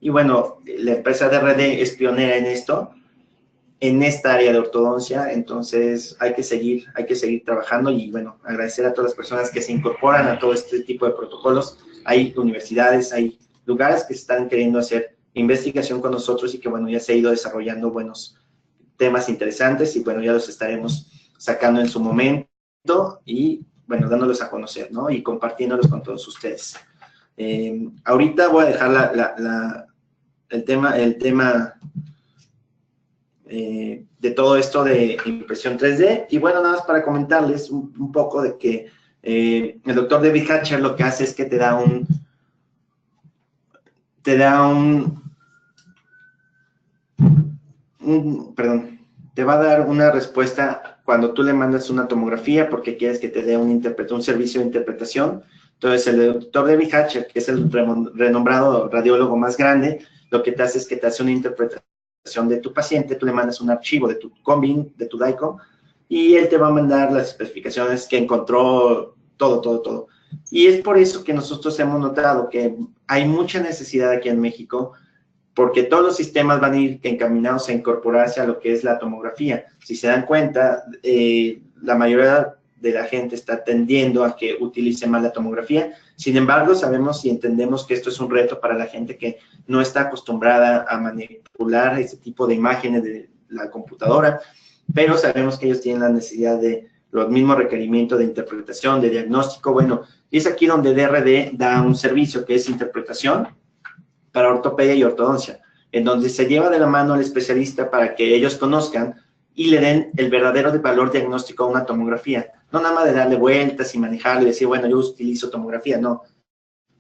Speaker 3: Y bueno, la empresa DRD es pionera en esto, en esta área de ortodoncia, entonces hay que seguir trabajando y, bueno, agradecer a todas las personas que se incorporan a todo este tipo de protocolos. Hay universidades, hay lugares que están queriendo hacer investigación con nosotros y que, bueno, ya se ha ido desarrollando buenos temas interesantes y, bueno, ya los estaremos sacando en su momento y, bueno, dándolos a conocer, ¿no? Y compartiéndolos con todos ustedes. Ahorita voy a dejar el tema de todo esto de impresión 3D y, bueno, nada más para comentarles un poco de que el doctor David Hatcher lo que hace es que te va a dar una respuesta cuando tú le mandas una tomografía porque quieres que te dé un servicio de interpretación. Entonces, el doctor David Hatcher, que es el renombrado radiólogo más grande, lo que te hace es que te hace una interpretación de tu paciente, tú le mandas un archivo de tu Combin, de tu DICOM, y él te va a mandar las especificaciones que encontró, todo. Y es por eso que nosotros hemos notado que hay mucha necesidad aquí en México, porque todos los sistemas van a ir encaminados a incorporarse a lo que es la tomografía. Si se dan cuenta, la mayoría de la gente está tendiendo a que utilice más la tomografía. Sin embargo, sabemos y entendemos que esto es un reto para la gente que no está acostumbrada a manipular ese tipo de imágenes de la computadora, pero sabemos que ellos tienen la necesidad de los mismos requerimientos de interpretación, de diagnóstico. Bueno, y es aquí donde DRD da un servicio que es interpretación para ortopedia y ortodoncia, en donde se lleva de la mano al especialista para que ellos conozcan y le den el verdadero valor diagnóstico a una tomografía. No nada más de darle vueltas y manejarlo y decir, bueno, yo utilizo tomografía, no,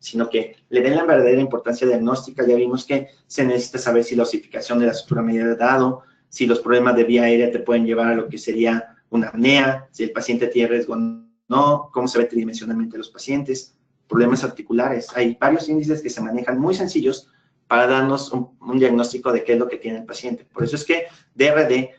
Speaker 3: sino que le den la verdadera importancia diagnóstica. Ya vimos que se necesita saber si la osificación de la estructura medial ha dado, si los problemas de vía aérea te pueden llevar a lo que sería una apnea, si el paciente tiene riesgo o no, cómo se ve tridimensionalmente los pacientes, problemas articulares. Hay varios índices que se manejan muy sencillos para darnos un diagnóstico de qué es lo que tiene el paciente. Por eso es que DRD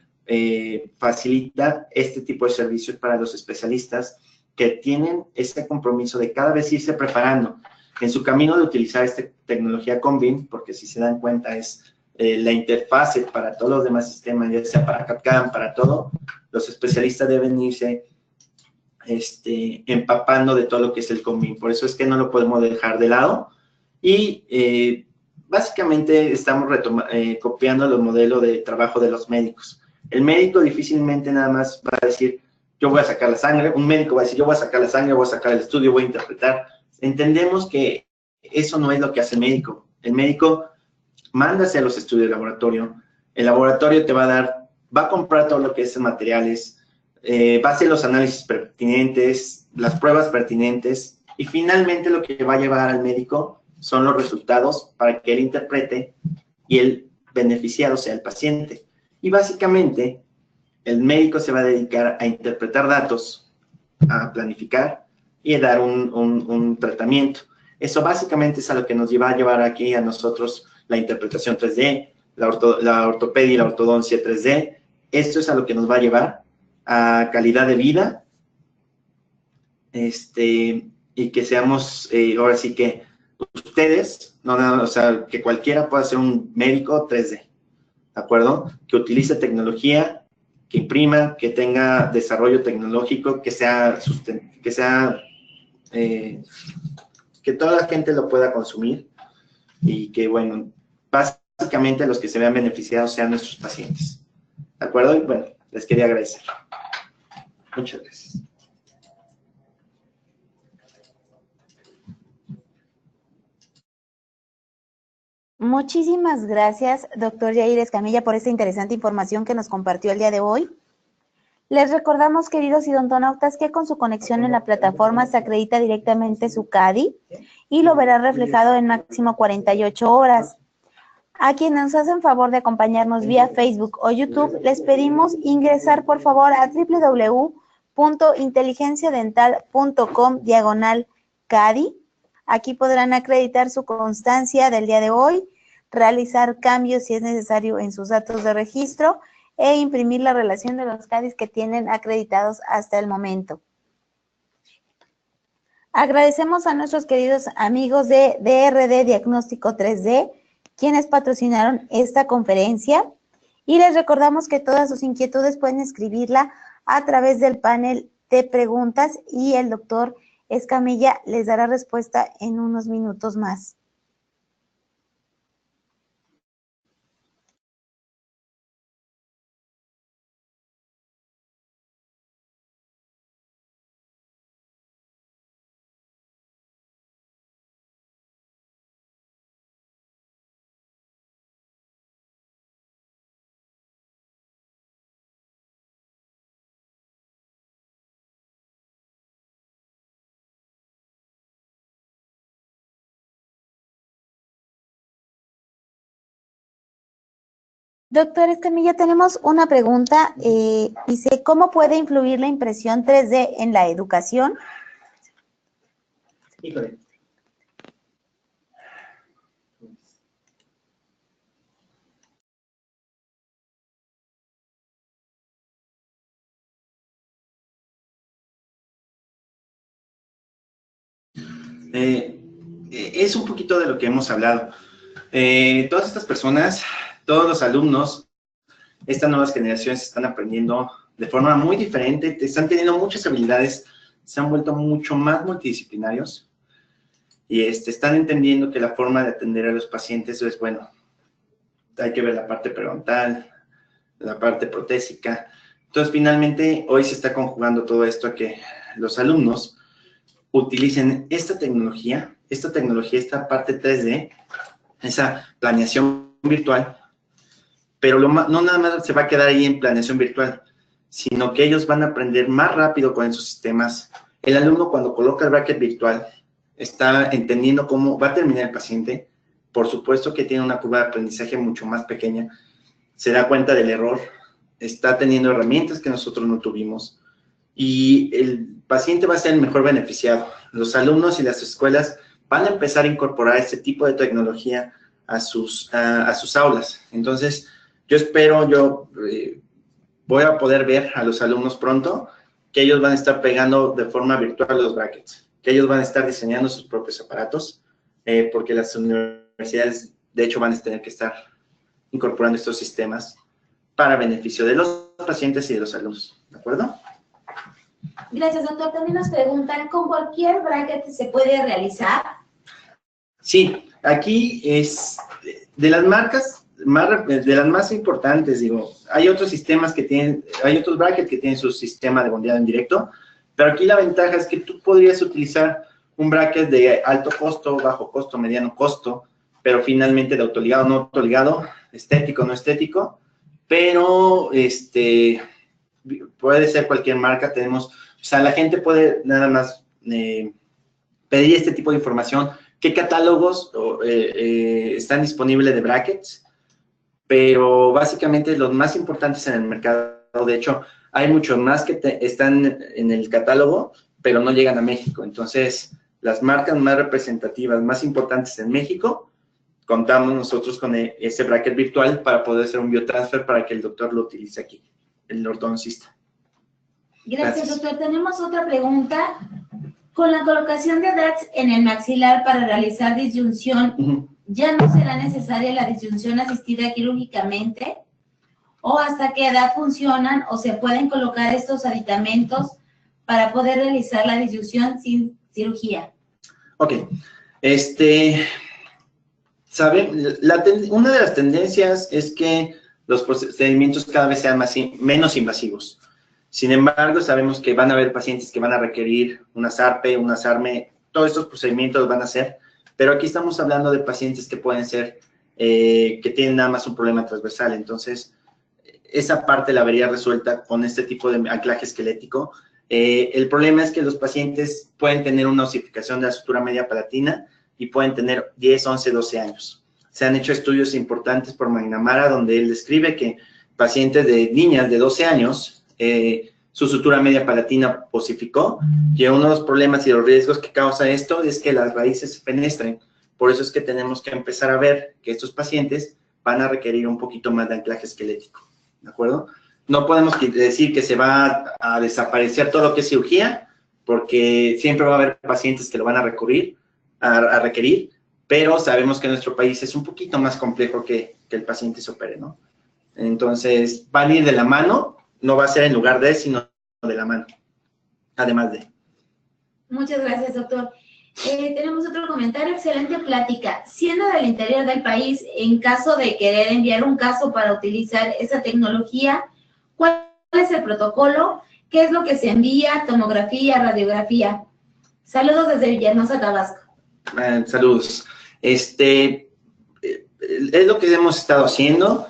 Speaker 3: facilita este tipo de servicios para los especialistas que tienen este compromiso de cada vez irse preparando en su camino de utilizar esta tecnología con BIM, porque si se dan cuenta es la interfase para todos los demás sistemas, ya sea para CAD/CAM, para todo, los especialistas deben irse empapando de todo lo que es el COMBIN. Por eso es que no lo podemos dejar de lado. Y básicamente estamos copiando los modelos de trabajo de los médicos. El médico difícilmente nada más va a decir, yo voy a sacar la sangre. Un médico va a decir, yo voy a sacar la sangre, voy a sacar el estudio, voy a interpretar. Entendemos que eso no es lo que hace el médico. El médico manda a hacer los estudios de laboratorio. El laboratorio te va a dar, va a comprar todo lo que es materiales, va a hacer los análisis pertinentes, las pruebas pertinentes, y finalmente lo que va a llevar al médico son los resultados para que él interprete y el beneficiado sea el paciente. Y básicamente, el médico se va a dedicar a interpretar datos, a planificar y a dar un tratamiento. Eso básicamente es a lo que nos va a llevar aquí a nosotros la interpretación 3D, la ortopedia y la ortodoncia 3D. Esto es a lo que nos va a llevar a calidad de vida, y que seamos, ahora sí que ustedes, o sea, que cualquiera pueda ser un médico 3D, ¿de acuerdo? Que utilice tecnología, que imprima, que tenga desarrollo tecnológico, que toda la gente lo pueda consumir y que, bueno, básicamente los que se vean beneficiados sean nuestros pacientes, ¿de acuerdo? Y bueno, les quería agradecer. Muchas gracias.
Speaker 1: Muchísimas gracias, doctor Yair Escamilla, por esta interesante información que nos compartió el día de hoy. Les recordamos, queridos idontonautas, que con su conexión en la plataforma se acredita directamente su CADI y lo verá reflejado en máximo 48 horas. A quienes nos hacen favor de acompañarnos vía Facebook o YouTube, les pedimos ingresar por favor a www.inteligenciadental.com/CADI. Aquí podrán acreditar su constancia del día de hoy, realizar cambios si es necesario en sus datos de registro e imprimir la relación de los CADIs que tienen acreditados hasta el momento. Agradecemos a nuestros queridos amigos de DRD Diagnóstico 3D, quienes patrocinaron esta conferencia, y les recordamos que todas sus inquietudes pueden escribirla a través del panel de preguntas y el doctor Escamilla les dará respuesta en unos minutos más. Doctor Escamilla, tenemos una pregunta. Dice, ¿cómo puede influir la impresión 3D en la educación?
Speaker 3: Híjole. Es un poquito de lo que hemos hablado. Todas estas personas, todos los alumnos, estas nuevas generaciones están aprendiendo de forma muy diferente, están teniendo muchas habilidades, se han vuelto mucho más multidisciplinarios y están entendiendo que la forma de atender a los pacientes es, bueno, hay que ver la parte periodontal, la parte protésica. Entonces, finalmente, hoy se está conjugando todo esto a que los alumnos utilicen esta tecnología, esta parte 3D, esa planeación virtual, pero no nada más se va a quedar ahí en planeación virtual, sino que ellos van a aprender más rápido con esos sistemas. El alumno, cuando coloca el bracket virtual, está entendiendo cómo va a terminar el paciente. Por supuesto que tiene una curva de aprendizaje mucho más pequeña, se da cuenta del error, está teniendo herramientas que nosotros no tuvimos, y el paciente va a ser el mejor beneficiado. Los alumnos y las escuelas van a empezar a incorporar este tipo de tecnología a sus aulas. Entonces, yo espero, voy a poder ver a los alumnos pronto que ellos van a estar pegando de forma virtual los brackets, que ellos van a estar diseñando sus propios aparatos, porque las universidades, de hecho, van a tener que estar incorporando estos sistemas para beneficio de los pacientes y de los alumnos. ¿De acuerdo?
Speaker 1: Gracias, doctor. También nos preguntan, ¿con cualquier bracket se puede realizar?
Speaker 3: Sí, aquí es de las marcas, de las más importantes, digo, hay otros sistemas que tienen, hay otros brackets que tienen su sistema de bondeado en directo, pero aquí la ventaja es que tú podrías utilizar un bracket de alto costo, bajo costo, mediano costo, pero finalmente de autoligado, no autoligado, estético, no estético, pero puede ser cualquier marca. Tenemos, o sea, la gente puede nada más pedir este tipo de información, qué catálogos están disponibles de brackets, pero básicamente los más importantes en el mercado. De hecho, hay muchos más que están en el catálogo, pero no llegan a México. Entonces, las marcas más representativas, más importantes en México, contamos nosotros con ese bracket virtual para poder hacer un biotransfer para que el doctor lo utilice aquí, el ortodoncista.
Speaker 1: Gracias, doctor. Tenemos otra pregunta. Con la colocación de DATS en el maxilar para realizar disyunción, ¿ya no será necesaria la disyunción asistida quirúrgicamente? ¿O hasta qué edad funcionan o se pueden colocar estos aditamentos para poder realizar la disyunción sin cirugía?
Speaker 3: Ok. Una de las tendencias es que los procedimientos cada vez sean menos invasivos. Sin embargo, sabemos que van a haber pacientes que van a requerir una SARPE, una SARME, todos estos procedimientos los van a hacer, pero aquí estamos hablando de pacientes que pueden ser, que tienen nada más un problema transversal. Entonces, esa parte la vería resuelta con este tipo de anclaje esquelético. El problema es que los pacientes pueden tener una osificación de la sutura media palatina y pueden tener 10, 11, 12 años. Se han hecho estudios importantes por McNamara donde él describe que pacientes de niñas de 12 años, su sutura media palatina osificó, y uno de los problemas y los riesgos que causa esto es que las raíces se fenestren. Por eso es que tenemos que empezar a ver que estos pacientes van a requerir un poquito más de anclaje esquelético, ¿de acuerdo? No podemos decir que se va a desaparecer todo lo que es cirugía, porque siempre va a haber pacientes que lo van a requerir, pero sabemos que nuestro país es un poquito más complejo que el paciente se opere, ¿no? Entonces, van a ir de la mano. No va a ser en lugar de, sino de la mano, además de.
Speaker 1: Muchas gracias, doctor. Tenemos otro comentario. Excelente plática. Siendo del interior del país, en caso de querer enviar un caso para utilizar esa tecnología, ¿cuál es el protocolo? ¿Qué es lo que se envía? ¿Tomografía, radiografía? Saludos desde Villahermosa, Tabasco.
Speaker 3: Saludos. Es lo que hemos estado haciendo.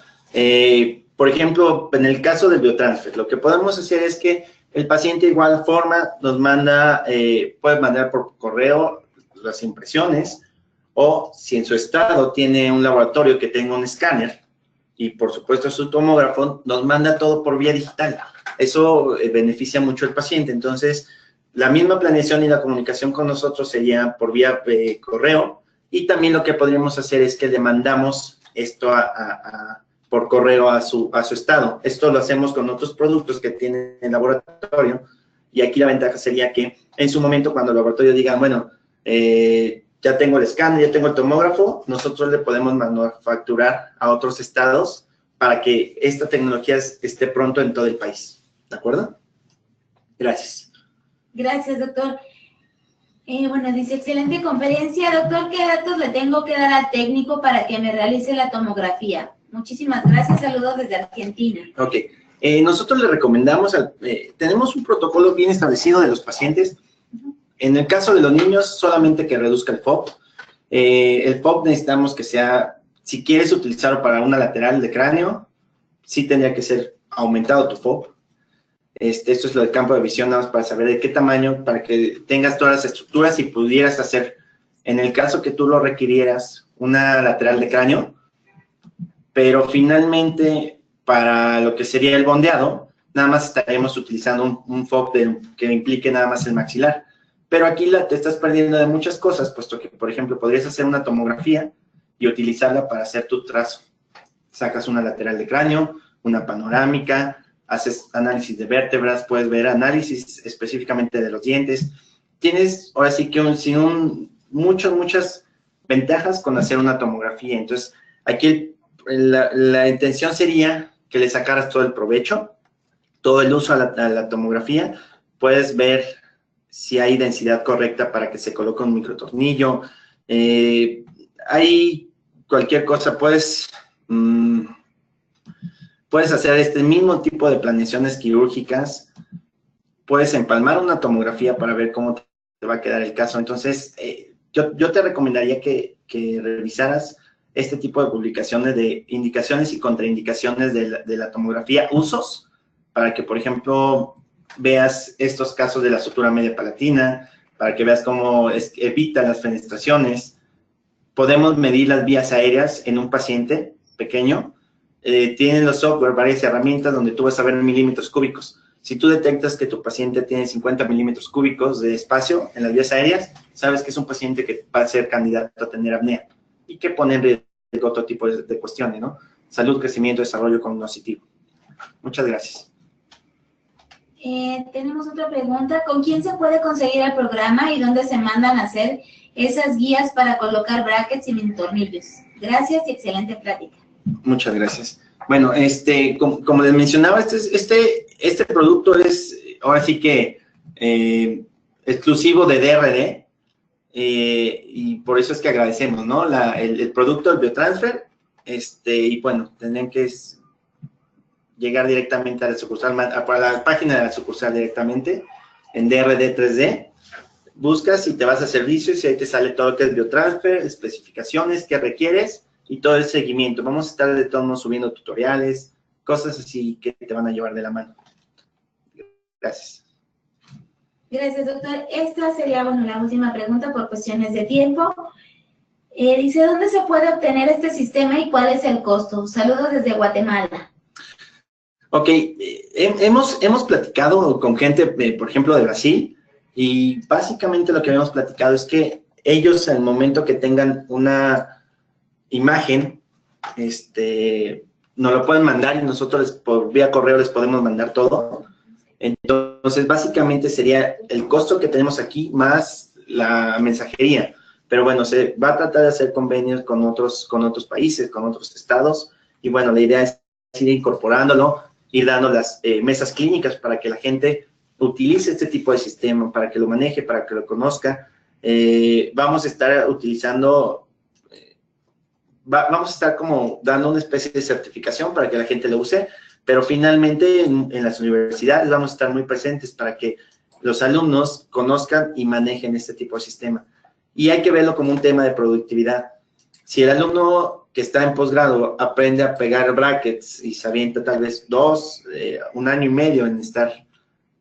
Speaker 3: Por ejemplo, en el caso del biotransfer, lo que podemos hacer es que el paciente de igual forma nos manda, puede mandar por correo las impresiones, o si en su estado tiene un laboratorio que tenga un escáner, y por supuesto su tomógrafo, nos manda todo por vía digital. Eso beneficia mucho al paciente. Entonces, la misma planeación y la comunicación con nosotros sería por vía correo, y también lo que podríamos hacer es que le mandamos esto por correo a su estado. Esto lo hacemos con otros productos que tiene el laboratorio, y aquí la ventaja sería que en su momento, cuando el laboratorio diga, bueno, ya tengo el escáner, ya tengo el tomógrafo, nosotros le podemos manufacturar a otros estados para que esta tecnología esté pronto en todo el país. ¿De acuerdo? Gracias.
Speaker 1: Gracias, doctor. Bueno, dice, excelente conferencia. Doctor, ¿qué datos le tengo que dar al técnico para que me realice la tomografía? Muchísimas gracias. Saludos desde Argentina.
Speaker 3: Ok. Nosotros le recomendamos, tenemos un protocolo bien establecido de los pacientes. En el caso de los niños, solamente que reduzca el FOB. El FOB necesitamos que sea, si quieres utilizarlo para una lateral de cráneo, sí tendría que ser aumentado tu FOB. Esto es lo del campo de visión, nada más para saber de qué tamaño, para que tengas todas las estructuras y pudieras hacer, en el caso que tú lo requirieras, una lateral de cráneo, pero finalmente, para lo que sería el bondeado, nada más estaríamos utilizando un FOB que implique nada más el maxilar. Pero aquí te estás perdiendo de muchas cosas, puesto que, por ejemplo, podrías hacer una tomografía y utilizarla para hacer tu trazo. Sacas una lateral de cráneo, una panorámica, haces análisis de vértebras, puedes ver análisis específicamente de los dientes. Tienes, ahora sí que muchas ventajas con hacer una tomografía. Entonces, aquí la intención sería que le sacaras todo el provecho, todo el uso a la tomografía. Puedes ver si hay densidad correcta para que se coloque un microtornillo. Hay cualquier cosa, puedes hacer este mismo tipo de planeaciones quirúrgicas, puedes empalmar una tomografía para ver cómo te va a quedar el caso. Entonces, yo te recomendaría que revisaras este tipo de publicaciones de indicaciones y contraindicaciones de la tomografía, usos, para que, por ejemplo, veas estos casos de la sutura media palatina, para que veas cómo evita las fenestraciones. Podemos medir las vías aéreas en un paciente pequeño. Tienen los software varias herramientas donde tú vas a ver milímetros cúbicos. Si tú detectas que tu paciente tiene 50 milímetros cúbicos de espacio en las vías aéreas, sabes que es un paciente que va a ser candidato a tener apnea y que pone en riesgo otro tipo de cuestiones, ¿no? Salud, crecimiento, desarrollo cognitivo. Muchas gracias.
Speaker 1: Tenemos otra pregunta. ¿Con quién se puede conseguir el programa y dónde se mandan a hacer esas guías para colocar brackets y mini tornillos? Gracias y excelente plática.
Speaker 3: Muchas gracias. Bueno, como les mencionaba, este producto es ahora sí que exclusivo de DRD, y por eso es que agradecemos, ¿no? El producto, el Biotransfer, y bueno, tendrían que llegar directamente a la sucursal, a la página de la sucursal directamente, en DRD 3D, buscas y te vas a servicios y ahí te sale todo lo que es Biotransfer, especificaciones, qué requieres y todo el seguimiento. Vamos a estar de todos modos subiendo tutoriales, cosas así que te van a llevar de la mano. Gracias.
Speaker 1: Gracias, doctor. Esta sería, bueno, la última pregunta por cuestiones de tiempo. Dice, ¿dónde se puede obtener este sistema y cuál es el costo? Saludos desde Guatemala.
Speaker 3: Ok, hemos platicado con gente, por ejemplo, de Brasil, y básicamente lo que habíamos platicado es que ellos, al momento que tengan una imagen, nos lo pueden mandar y nosotros por vía correo les podemos mandar todo. Entonces, básicamente sería el costo que tenemos aquí más la mensajería. Pero bueno, se va a tratar de hacer convenios con otros países, con otros estados, y bueno, la idea es ir incorporándolo, ir dando las mesas clínicas para que la gente utilice este tipo de sistema, para que lo maneje, para que lo conozca. Vamos a estar utilizando, vamos a estar como dando una especie de certificación para que la gente lo use, pero finalmente en las universidades vamos a estar muy presentes para que los alumnos conozcan y manejen este tipo de sistema. Y hay que verlo como un tema de productividad. Si el alumno que está en posgrado aprende a pegar brackets y se avienta tal vez 1 año y medio en estar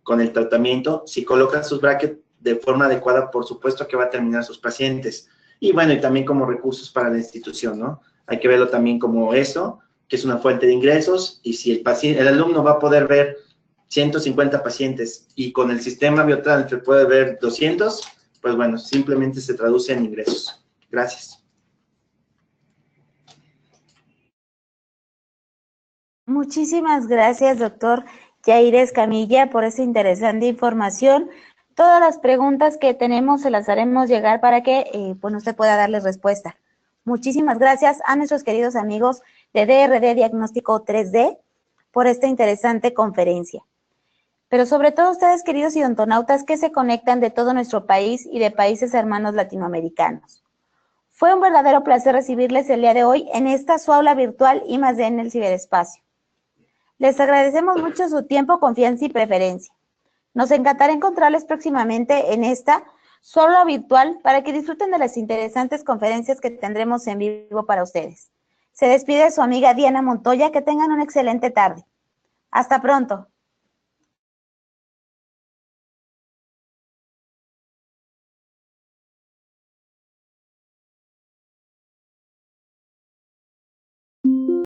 Speaker 3: con el tratamiento, si colocan sus brackets de forma adecuada, por supuesto que va a terminar sus pacientes. Y bueno, y también como recursos para la institución, ¿no? Hay que verlo también como eso, que es una fuente de ingresos, y si el alumno va a poder ver 150 pacientes y con el sistema Biotransfer puede ver 200, pues bueno, simplemente se traduce en ingresos. Gracias.
Speaker 1: Muchísimas gracias, doctor Yair Escamilla, por esa interesante información. Todas las preguntas que tenemos se las haremos llegar para que pues usted pueda darles respuesta. Muchísimas gracias a nuestros queridos amigos de DRD Diagnóstico 3D por esta interesante conferencia. Pero sobre todo ustedes, queridos odontonautas, que se conectan de todo nuestro país y de países hermanos latinoamericanos. Fue un verdadero placer recibirles el día de hoy en esta su aula virtual I+D en el ciberespacio. Les agradecemos mucho su tiempo, confianza y preferencia. Nos encantará encontrarles próximamente en esta su aula virtual para que disfruten de las interesantes conferencias que tendremos en vivo para ustedes. Se despide su amiga Diana Montoya. Que tengan una excelente tarde. Hasta pronto.